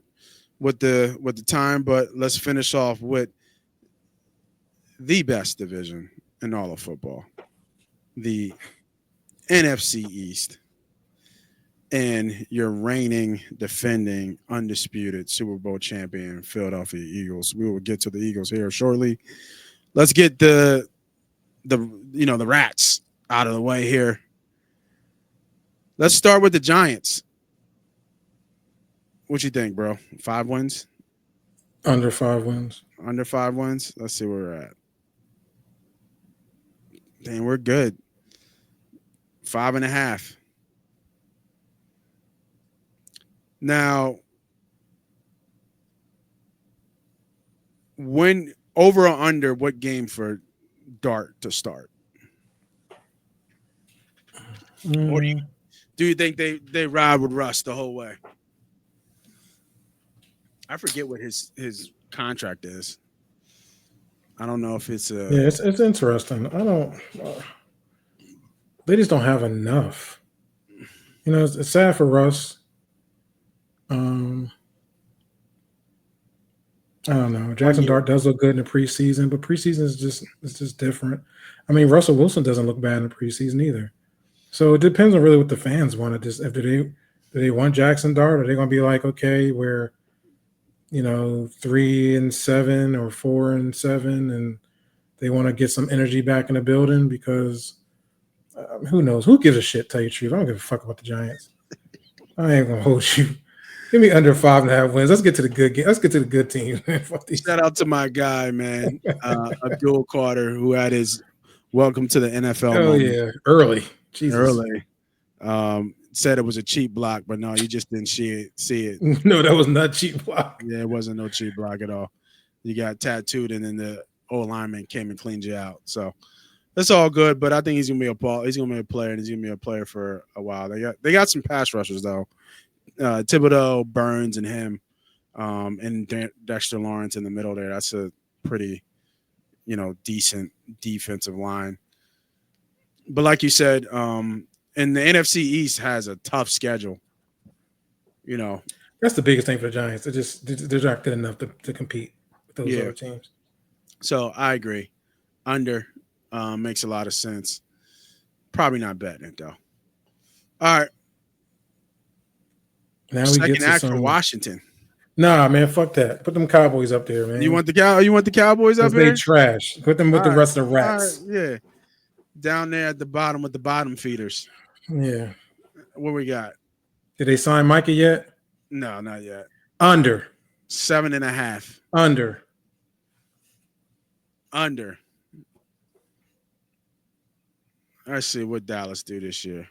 with the time, but let's finish off with the best division in all of football, the NFC East, and your reigning, defending, undisputed Super Bowl champion Philadelphia Eagles. We will get to the Eagles here shortly. Let's get the Rats out of the way here. Let's start with the Giants. What you think, bro? 5 wins? Under 5 wins. Under 5 wins? Let's see where we're at. Dang, we're good. 5.5. Now, when over or under, what game for Dart to start? Or do you think they ride with Russ the whole way? I forget what his contract is. I don't know if it's it's interesting. They just don't have enough. It's sad for Russ. I don't know. Jackson Dart does look good in the preseason, but preseason is just different. I mean, Russell Wilson doesn't look bad in the preseason either. So it depends on really what the fans want. Do they want Jackson Dart? Are they going to be like, okay, we're 3-7 or 4-7, and they want to get some energy back in the building? Because who knows? Who gives a shit? Tell you the truth, I don't give a fuck about the Giants. I ain't gonna hold you. Give me under 5.5 wins. Let's get to the good game. Let's get to the good team. Shout out to my guy, man, Abdul Carter, who had his welcome to the NFL. Oh yeah, early. Jesus. Early. Said it was a cheap block, but no, you just didn't see it. No, that was not cheap block. Yeah, it wasn't no cheap block at all. You got tattooed, and then the old lineman came and cleaned you out. So that's all good. But I think he's gonna be a player, and he's gonna be a player for a while. They got some pass rushers though. Thibodeau, Burns, and him, and Dexter Lawrence in the middle there. That's a pretty, decent defensive line. But like you said, and the NFC East has a tough schedule. That's the biggest thing for the Giants. They're not good enough to compete with those other teams. So I agree. Under makes a lot of sense. Probably not betting it though. All right. Now Second act for Washington. Nah, man, fuck that. Put them Cowboys up there, man. You want the Cowboys up there? They trash. Put them with the rest of the Rats. Yeah. Down there at the bottom with the bottom feeders. Yeah. What we got? Did they sign Micah yet? No, not yet. Under. 7.5. Under. Under. Let's see what Dallas do this year.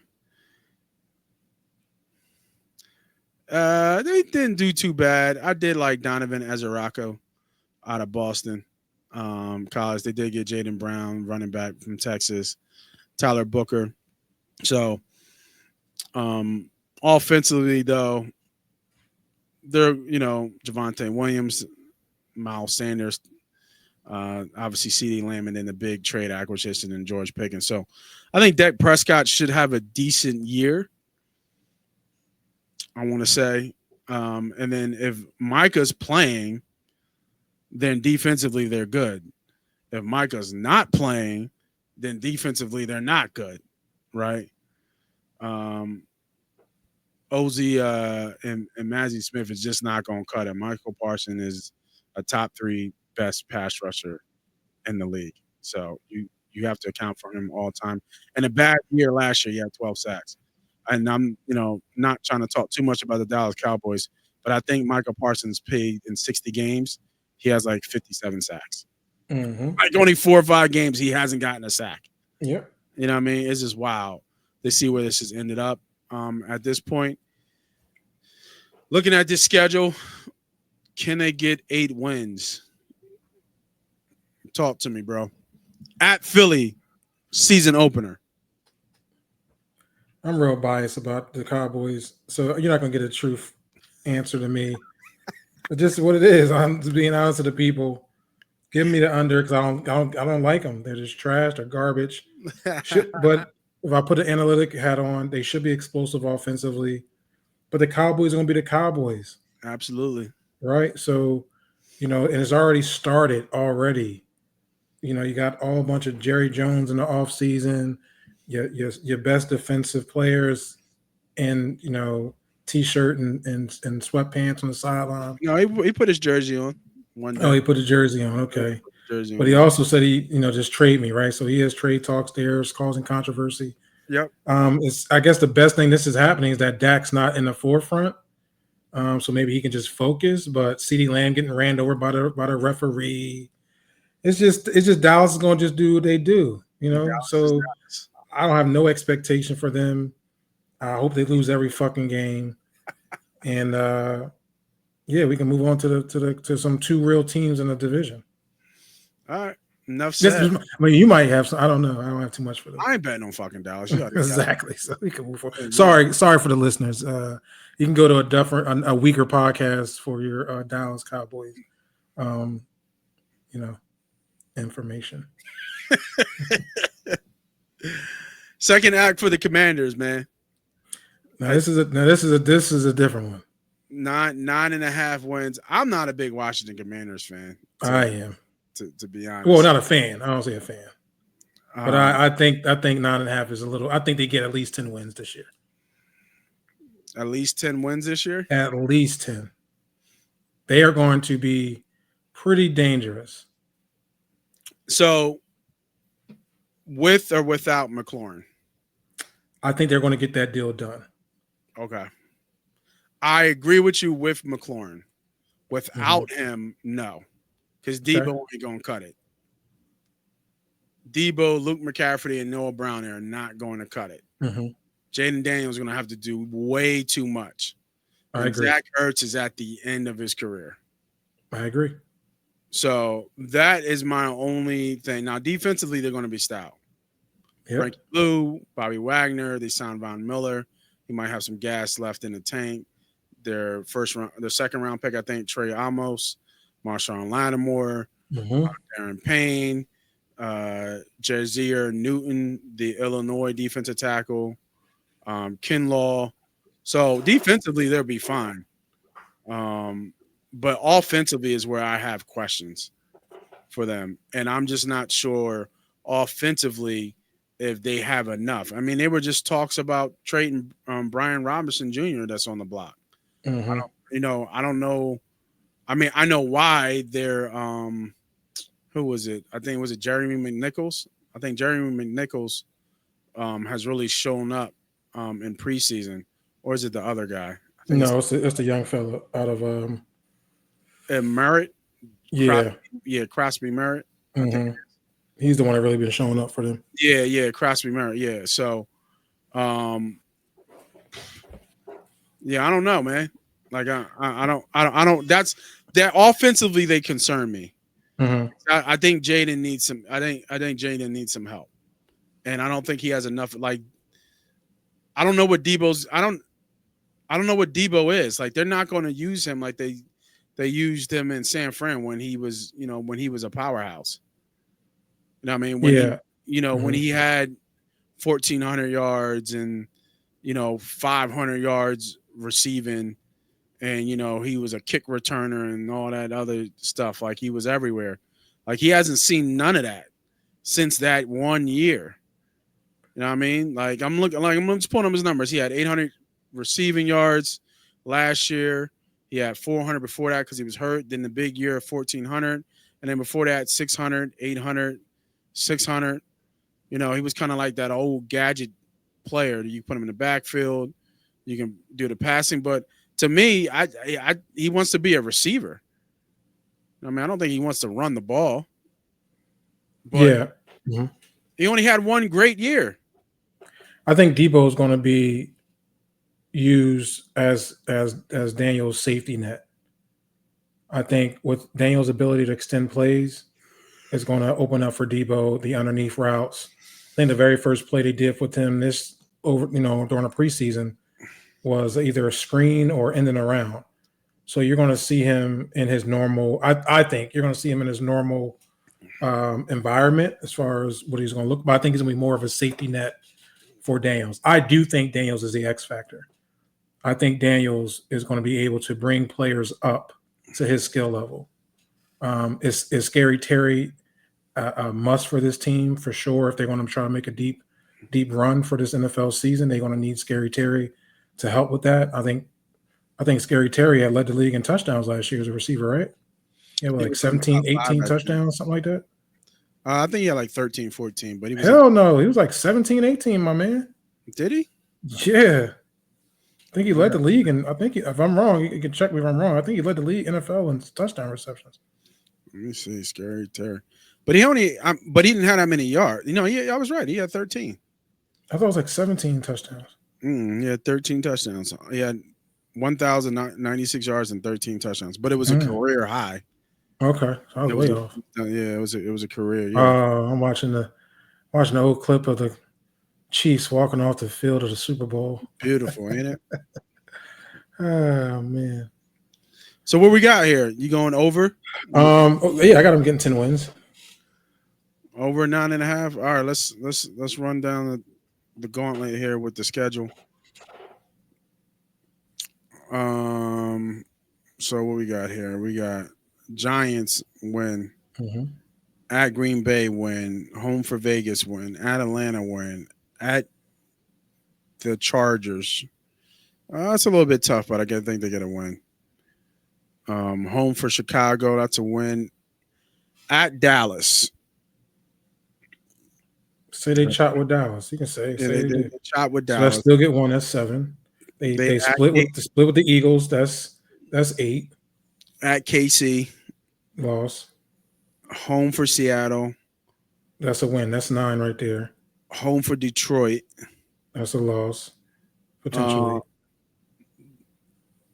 They didn't do too bad. I did like Donovan Ezerako out of Boston College. They did get Jaden Brown, running back from Texas, Tyler Booker. So, offensively though, they're Javonte Williams, Miles Sanders, obviously CeeDee Lamb, and then the big trade acquisition in George Pickens. So, I think Dak Prescott should have a decent year. I want to say. And then if Micah's playing, then defensively they're good. If Micah's not playing, then defensively they're not good, right? Ozzy and Mazzie Smith is just not going to cut it. Michael Parsons is a top 3 best pass rusher in the league. So you have to account for him all the time. And a bad year last year, he had 12 sacks. And I'm, not trying to talk too much about the Dallas Cowboys, but I think Michael Parsons played in 60 games. He has like 57 sacks. Mm-hmm. Like only 4 or 5 games, he hasn't gotten a sack. Yeah. You know what I mean? It's just wild to see where this has ended up at this point. Looking at this schedule, can they get 8 wins? Talk to me, bro. At Philly, season opener. I'm real biased about the Cowboys, so you're not gonna get a truth answer to me. But just what it is, I'm just being honest to the people. Give me the under because I don't like them. They're just trash. They're garbage. But if I put an analytic hat on, they should be explosive offensively. But the Cowboys are gonna be the Cowboys. Absolutely. Right. So, and it's already started already. You got all a bunch of Jerry Jones in the offseason. Your best defensive players in t-shirt and sweatpants on the sideline. No, he put his jersey on one day. Oh, he put his jersey on. Okay, but he also said he just trade me, right? So he has trade talks there, it's causing controversy. Yep. I guess the best thing this is happening is that Dak's not in the forefront, so maybe he can just focus. But CeeDee Lamb getting ran over by the referee. It's just Dallas is going to just do what they do, So I don't have no expectation for them. I hope they lose every fucking game, and we can move on to some 2 real teams in the division. All right, enough said. You might have some. I don't know. I don't have too much for them. I ain't betting on fucking Dallas. Exactly. So we can move forward. Sorry for the listeners. You can go to a weaker podcast for your Dallas Cowboys, information. Second act for the Commanders, man. Now this is a different one. 9.5 wins. I'm not a big Washington Commanders fan. I am, to be honest. Well, not a fan. I don't say a fan, but I think 9.5 is a little. I think they get at least 10 wins this year. At least 10 wins this year. At least 10. They are going to be pretty dangerous. So, with or without McLaurin? I think they're going to get that deal done. Okay. I agree with you with McLaurin. Without him, no. Because Debo ain't going to cut it. Debo, Luke McCaffrey, and Noah Brown are not going to cut it. Mm-hmm. Jaden Daniels is going to have to do way too much. I agree. Zach Ertz is at the end of his career. I agree. So that is my only thing. Now, defensively, they're going to be stout. Yep. Frankie Lou, Bobby Wagner, they signed Von Miller. He might have some gas left in the tank. Their second round pick, I think, Trey Amos, Marshawn Lattimore, Darren Payne, Jazier Newton, the Illinois defensive tackle, Kinlaw. So defensively, they'll be fine. But offensively is where I have questions for them. And I'm just not sure offensively if they have enough. I mean, they were just talks about trading Brian Robinson Jr. that's on the block. Mm-hmm. I don't know. I mean, I know why they're who was it? I think was it Jeremy McNichols? I think Jeremy McNichols has really shown up in preseason, or is it the other guy? I think No, it's the young fella out of Merritt. yeah. Crosby Merritt. I think. Mm-hmm. He's the one that really been showing up for them. Yeah, Crosby Merritt. Yeah, so, yeah, I don't know, man. Like I don't. That's that offensively they concern me. Mm-hmm. I think Jaden needs some. I think Jaden needs some help, and I don't think he has enough. Like I don't know what Debo's. I don't know what Debo is. Like they're not going to use him like they used him in San Fran when he was when he was a powerhouse. You know what I mean? When Yeah. when he had 1,400 yards and 500 yards receiving, and he was a kick returner and all that other stuff. Like he was everywhere. Like he hasn't seen none of that since that 1 year. You know what I mean? Like I'm just pulling up his numbers. He had 800 receiving yards last year. He had 400 before that because he was hurt. Then the big year of 1,400, and then before that 600, 800, 600. He was kind of like that old gadget player. You put him in the backfield, you can do the passing. But to me, he wants to be a receiver. I mean, I don't think he wants to run the ball. But Yeah. Mm-hmm. He only had one great year. I think Debo is going to be used as Daniel's safety net. I think with Daniel's ability to extend plays, it's going to open up for Debo the underneath routes. I think the very first play they did with him during the preseason was either a screen or ending around. So you're going to see him in his normal. I think you're going to see him in his normal environment as far as what he's going to look. But I think he's going to be more of a safety net for Daniels. I do think Daniels is the X factor. I think Daniels is going to be able to bring players up to his skill level. Is Scary Terry a must for this team for sure? If they're going to try to make a deep run for this NFL season, they're going to need Scary Terry to help with that. I think Scary Terry had led the league in touchdowns last year as a receiver, right? Yeah, like 17, 18 touchdowns, something like that. I think he had like 13, 14, but he was no, he was like 17, 18, my man. Did he? Yeah. I think he led the league, and I think if I'm wrong, you can check me if I'm wrong. I think he led the league NFL in touchdown receptions. Let me see, Scary Terry, but he didn't have that many yards. I was right. He had 13. I thought it was like 17 touchdowns. He had 13 touchdowns. He had 1,096 yards and 13 touchdowns, but it was a career high. Okay, so I was way off. Yeah, it was a career. Yeah. I'm watching the old clip of the Chiefs walking off the field of the Super Bowl. Beautiful, ain't it? Oh man. So what we got here? You going over? Yeah, I got them getting 10 wins. Over 9.5. All right, let's run down the gauntlet here with the schedule. So what we got here? We got Giants win. Mm-hmm. At Green Bay win. Home for Vegas win. At Atlanta win. At the Chargers. That's a little bit tough, but I think they get a win. Home for Chicago. That's a win. At Dallas. Say they chop with Dallas. You can say. They chop with Dallas. So let's still get one. That's 7. They split with the Eagles. That's 8. At KC. Loss. Home for Seattle. That's a win. That's 9 right there. Home for Detroit. That's a loss. Potentially.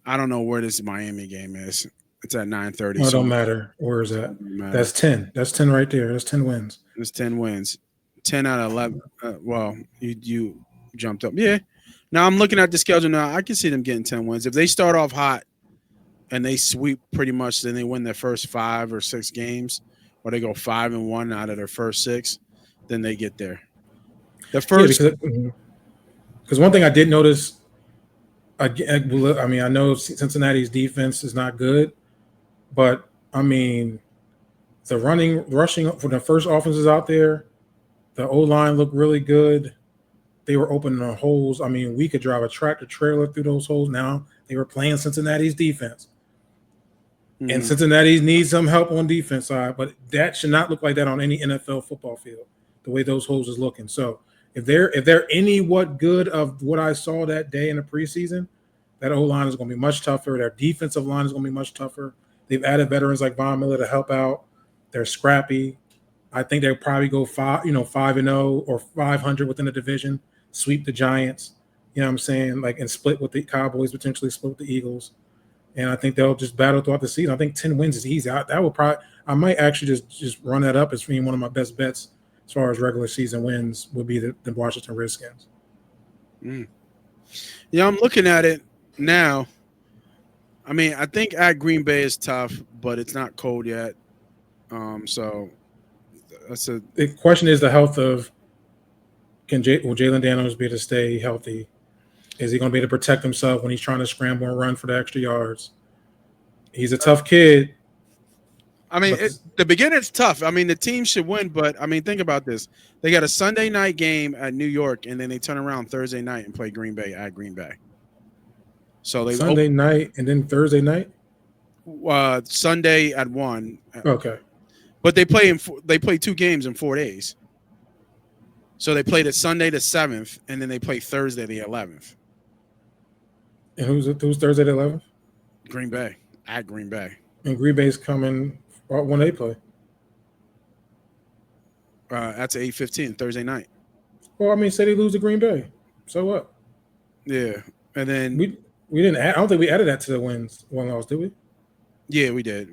I don't know where this Miami game is. It's at 9:30. It don't matter. Where is that? That's 10. That's 10 right there. That's 10 wins. It's 10 wins. 10 out of 11. Well, you jumped up. Yeah. Now I'm looking at the schedule now. I can see them getting 10 wins. If they start off hot and they sweep pretty much, then they win their first 5 or 6 games, or they go 5-1 out of their first 6, then they get there. The first, because one thing I did notice, I mean, I know Cincinnati's defense is not good, but I mean, the rushing for the first offenses out there, the O-line looked really good. They were opening holes. I mean, we could drive a tractor trailer through those holes. Now they were playing Cincinnati's defense. Mm-hmm. And Cincinnati needs some help on defense side, but that should not look like that on any NFL football field, the way those holes is looking. So if they're any what good of what I saw that day in the preseason, that O-line is going to be much tougher. Their defensive line is going to be much tougher. They've added veterans like Von Miller to help out. They're scrappy. I think they'll probably go 5-0 or 500 within the division, sweep the Giants. You know what I'm saying? Like, and split with the Cowboys, potentially split with the Eagles. And I think they'll just battle throughout the season. I think 10 wins is easy. I might actually just run that up as being one of my best bets as far as regular season wins would be the Washington Redskins. Yeah, I'm looking at it now. I mean, I think at Green Bay is tough, but it's not cold yet. So that's the question is the health of will Jalen Daniels be able to stay healthy? Is he going to be able to protect himself when he's trying to scramble and run for the extra yards? He's a tough kid. I mean, the beginning's tough. I mean, the team should win, but I mean, think about this. They got a Sunday night game at New York, and then they turn around Thursday night and play Green Bay at Green Bay. So they Sunday night and then Thursday night? Sunday at 1. Okay. But they play 2 games in 4 days. So they played it Sunday the 7th, and then they play Thursday the 11th. And who's Thursday the 11th? Green Bay, at Green Bay. And Green Bay's coming when they play? That's 8:15 Thursday night. Well, I mean, say they lose to Green Bay. So what? Yeah. And then we didn't add, I don't think we added that to the wins one loss, did we? Yeah, we did.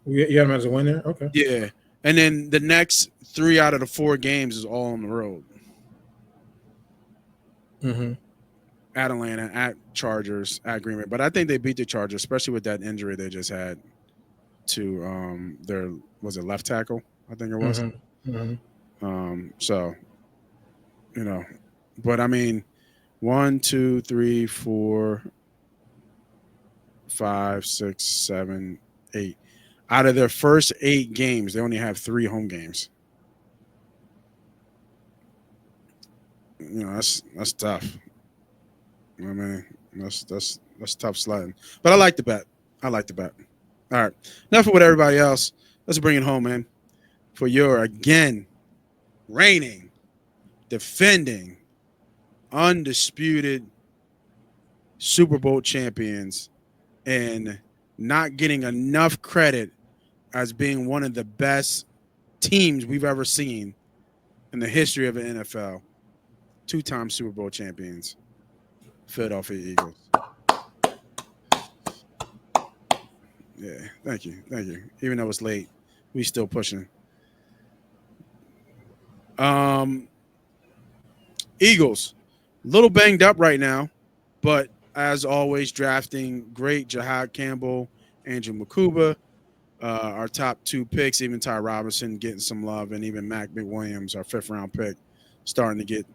You had them as a win there? Okay. Yeah. And then the next 3 out of the 4 games is all on the road. Mm-hmm. At Atlanta, at Chargers, at Green Bay. But I think they beat the Chargers, especially with that injury they just had to their left tackle, I think it was. Mm-hmm. Mm-hmm. So, but I mean, 1, 2, 3, 4, 5, 6, 7, 8. Out of their first 8 games, they only have 3 home games. That's tough. I mean, that's tough sledding. But I like the bet. All right. Enough with everybody else. Let's bring it home, man. For your, again, reigning, defending, undisputed Super Bowl champions and not getting enough credit as being one of the best teams we've ever seen in the history of the NFL. 2-time Super Bowl champions, Philadelphia Eagles. Yeah, thank you. Even though it's late, we still pushing. Eagles, a little banged up right now, but as always, drafting great. Jahad Campbell, Andrew Makuba, our top 2 picks, even Ty Robinson getting some love, and even Mac McWilliams, our 5th-round pick, starting to get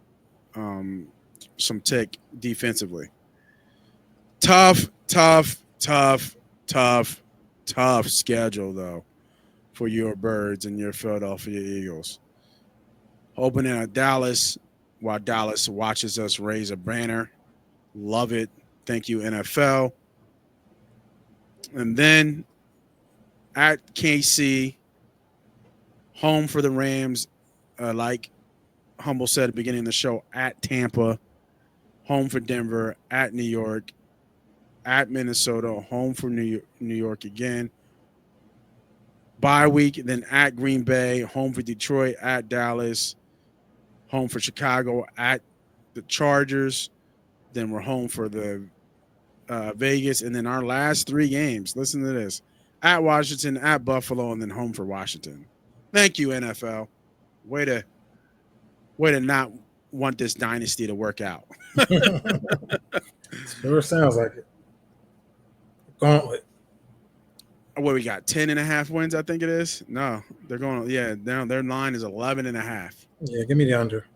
some tick defensively. Tough schedule, though, for your Birds and your Philadelphia Eagles. Opening at Dallas, while Dallas watches us raise a banner. Love it. Thank you, NFL. And then at KC, home for the Rams, like Humble said at the beginning of the show, at Tampa, home for Denver, at New York, at Minnesota, home for New York again. Bye week, then at Green Bay, home for Detroit, at Dallas, home for Chicago, at the Chargers. Then we're home for the Vegas, and then our last 3 games. Listen to this: at Washington, at Buffalo, and then home for Washington. Thank you, NFL. Way to not want this dynasty to work out. Sure sounds like it. Gauntlet. What we got? 10.5 wins, I think it is. No, they're going. Yeah, down. Their line is 11.5. Yeah, give me the under.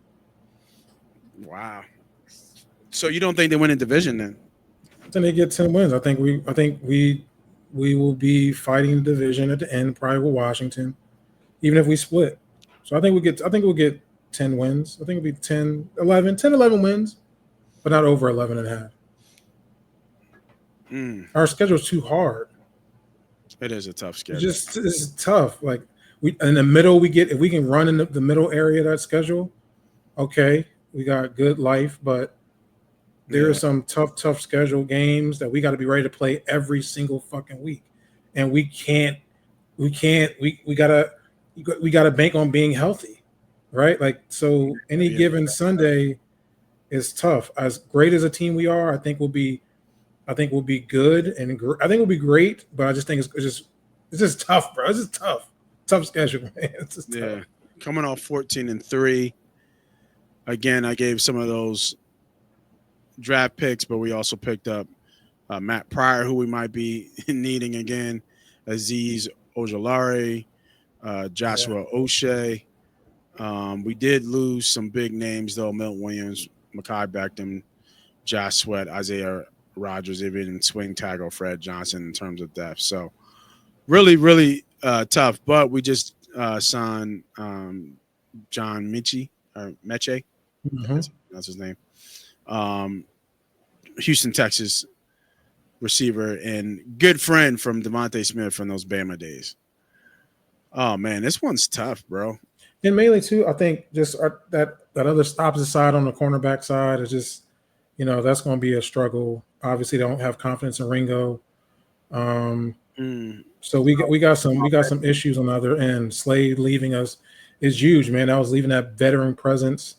Wow. So you don't think they win in division then? I think they get 10 wins. I think we will be fighting the division at the end, probably with Washington, even if we split. So I think we'll get 10 wins. I think it'll be 10, 11 wins, but not over 11.5. Our schedule is too hard. It is a tough schedule. It's tough. Like we in the middle, if we can run in the middle area of that schedule, okay. We got good life, but there are some tough schedule games that we got to be ready to play every single fucking week, and we gotta bank on being healthy, right? Like, so any given Sunday is tough. As great as a team we are, I think we'll be good, and I think we'll be great. But I just think it's just tough, bro. It's just tough schedule, man. It's just tough. Coming off 14-3. Again, I gave some of those draft picks, but we also picked up Matt Pryor, who we might be needing again, Azeez Ojulari, Joshua O'Shea. We did lose some big names, though. Milton Williams, Mekhi Becton, Josh Sweat, Isaiah Rodgers, even swing tackle Fred Johnson in terms of depth. So really, really tough. But we just signed John Mechie. That's his name. Houston, Texas receiver and good friend from Devontae Smith from those Bama days. Oh man, this one's tough, bro. And mainly too, I think just that other opposite side on the cornerback side is just, that's going to be a struggle. Obviously, they don't have confidence in Ringo. So we got some issues on the other end. Slade leaving us is huge, man. I was leaving that veteran presence.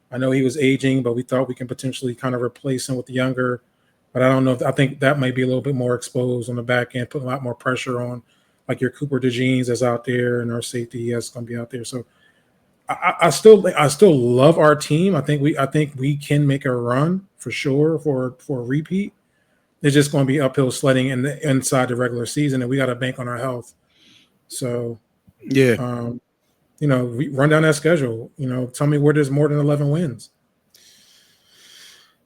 I know he was aging, but we thought we can potentially kind of replace him with the younger. But I don't know. I think that might be a little bit more exposed on the back end, putting a lot more pressure on, like your Cooper DeJeans that's out there, and our safety that's going to be out there. So I still love our team. I think we can make a run for sure for a repeat. It's just going to be uphill sledding inside the regular season, and we got to bank on our health. So we run down that schedule. Tell me where there's more than 11 wins.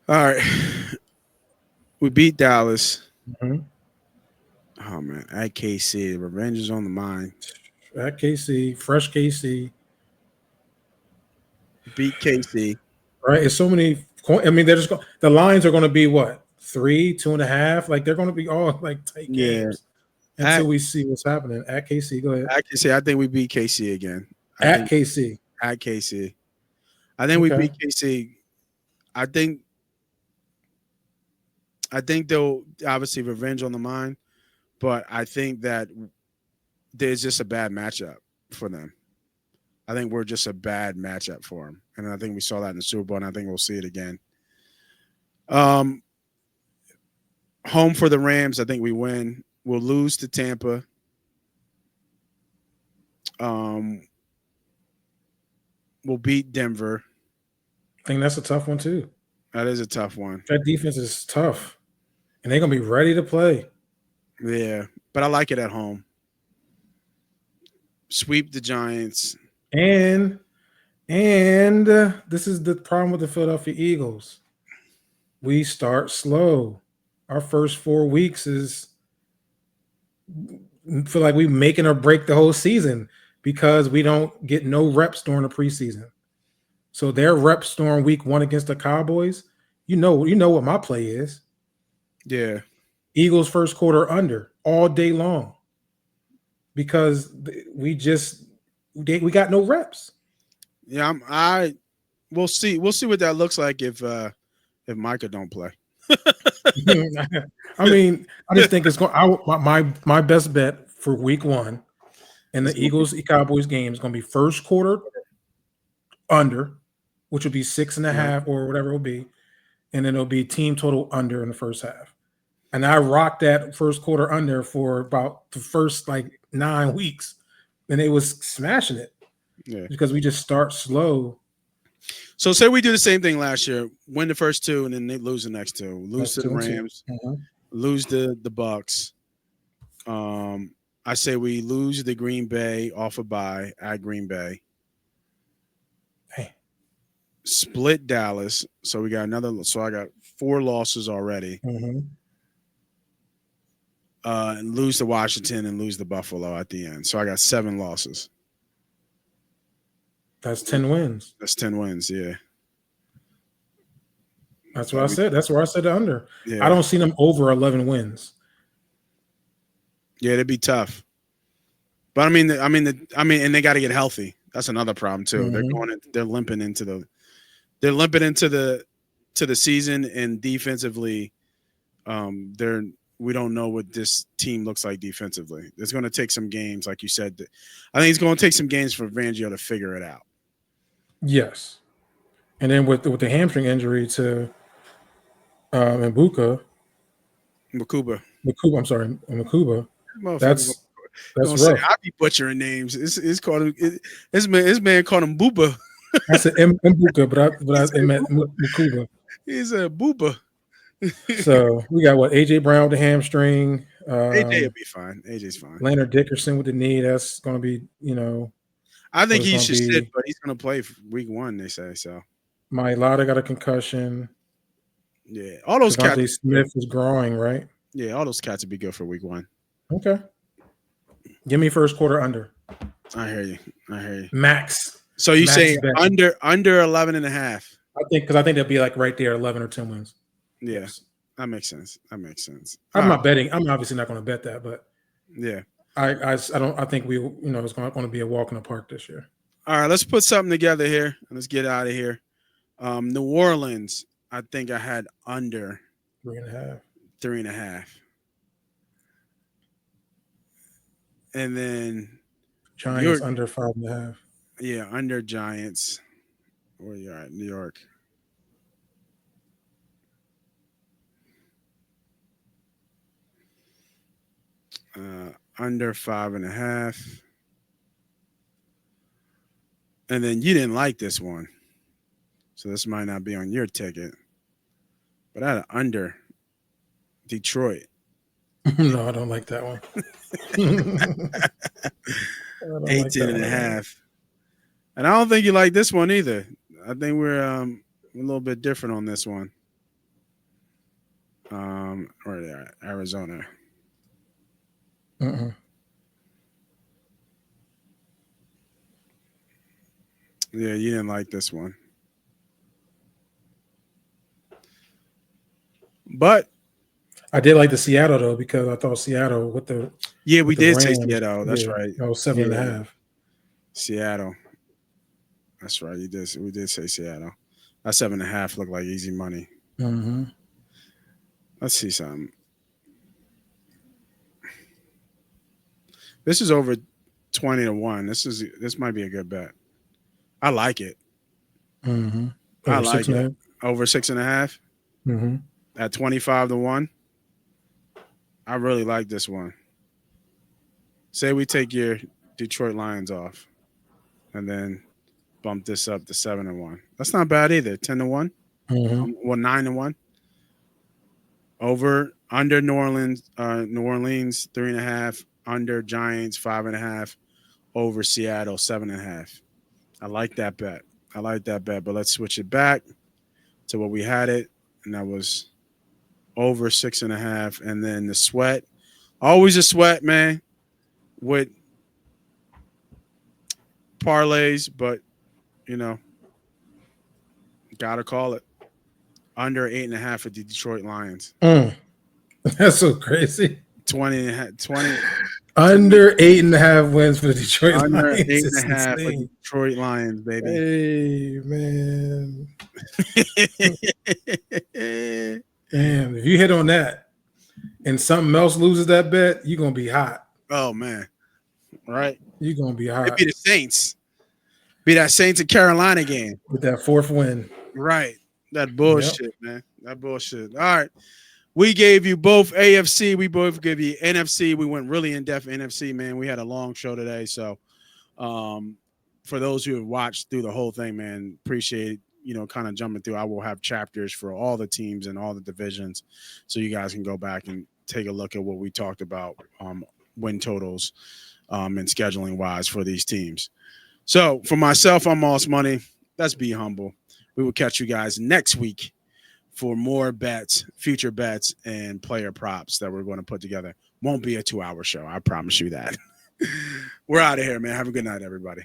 All right, we beat Dallas. Mm-hmm. Oh man, at KC, revenge is on the mind. At KC, fresh KC. Beat KC. Right, it's so many. I mean, the lines are going to be what, 3, 2.5. Like, they're going to be all like tight games until we see what's happening. At KC, go ahead. At KC, I think we beat KC again. At KC, I think we beat KC. I think they'll obviously revenge on the mind, but I think that there's just a bad matchup for them. I think we're just a bad matchup for them. And I think we saw that in the Super Bowl, and I think we'll see it again. Home for the Rams, I think we win. We'll lose to Tampa. We'll beat Denver. I think that's a tough one too. That is a tough one. That defense is tough, and they're going to be ready to play. Yeah, but I like it at home. Sweep the Giants. And this is the problem with the Philadelphia Eagles. We start slow. Our first 4 weeks feel like we making or break the whole season because we don't get no reps during the preseason. So their reps during week 1 against the Cowboys, you know what my play is. Yeah. Eagles first quarter under all day long because we got no reps. Yeah, we'll see. We'll see what that looks like if Micah don't play. I mean, I just think it's going. My best bet for week 1 in the Eagles Cowboys game is going to be first quarter under, which will be 6.5 or whatever it will be, and then it'll be team total under in the first half. And I rocked that first quarter under for about the first 9 weeks, and it was smashing it. Yeah, because we just start slow. So say we do the same thing last year, win the first 2, and then they lose the next 2. Lose to the Rams, lose the Bucs. I say we lose the Green Bay off a bye at Green Bay. Hey. Split Dallas. So we got so I got 4 losses already. And lose to Washington and lose to Buffalo at the end. So I got 7 losses. That's 10 wins. That's 10 wins, yeah. That's what I said. That's where I said the under. Yeah. I don't see them over 11 wins. Yeah, it'd be tough. But I mean, and they got to get healthy. That's another problem too. They're limping into they're limping into the season, and defensively, we don't know what this team looks like defensively. It's going to take some games, like you said. I think it's going to take some games for Fangio to figure it out. Yes, and then with the hamstring injury to Makuba. I'm sorry, Makuba. That's rough. I be butchering names. It's called this man called him Booba. I said Mbuka, but I meant Makuba. He's a Booba. So we got AJ Brown with the hamstring. AJ will be fine. AJ's fine. Leonard Dickerson with the knee. That's going to be, I think he should sit, but he's going to play for week 1. They say so. Mailata got a concussion. Yeah, all those cats. Smith is growing, right? Yeah, all those cats would be good for week 1. Okay. Give me first quarter under. I hear you. Max. So you say under 11.5? I think they'll be like right there, 11 or 10 wins. Yeah, that makes sense. I'm not betting. I'm obviously not going to bet that, but yeah, I think it's going to be a walk in the park this year. All right, let's put something together here and let's get out of here. New Orleans, I think I had under 3.5. And then Giants under 5.5. Yeah, under Giants. Where you at? New York. Under 5.5. And then you didn't like this one. So this might not be on your ticket. But I had under Detroit. No, I don't like that one. 18.5. And I don't think you like this one either. I think we're a little bit different on this one. Where they are, Arizona. Yeah, you didn't like this one. But I did like the Seattle though, because I thought Seattle with the we did say Seattle. That's right. 7.5. Seattle. That's right. We did say Seattle. That 7.5 looked like easy money. Mm-hmm. Let's see something. This is over 20-1. This might be a good bet. I like it. Mm-hmm. I like it. Over 6.5. Mm-hmm. At 25-1. I really like this one. Say we take your Detroit Lions off, and then bump this up to 7-1. That's not bad either. 10-1. Mm-hmm. Well, 9-1. Under New Orleans 3.5. Under Giants 5.5. Over Seattle 7.5. I like that bet. But let's switch it back to what we had it, and that was over 6.5. And then the sweat, always a sweat, man, with parlays, but gotta call it under 8.5 for the Detroit Lions. That's so crazy. 20 under 8.5 wins for the Detroit Lions. Under 8.5 for the Detroit Lions, baby. Hey, man. Damn, if you hit on that and something else loses that bet, you're going to be hot. Oh, man. Right? You're going to be hot. It'd be the Saints. Be that Saints and Carolina game. With that 4th win. Right. That bullshit, man. That bullshit. All right. We gave you both AFC. We both gave you NFC. We went really in-depth NFC, man. We had a long show today. So for those who have watched through the whole thing, man, appreciate kind of jumping through. I will have chapters for all the teams and all the divisions, so you guys can go back and take a look at what we talked about, win totals and scheduling wise for these teams. So for myself, I'm Moss Money. Let's be humble. We will catch you guys next week for more bets, future bets, and player props that we're going to put together. Won't be a 2-hour show. I promise you that. We're out of here, man. Have a good night, everybody.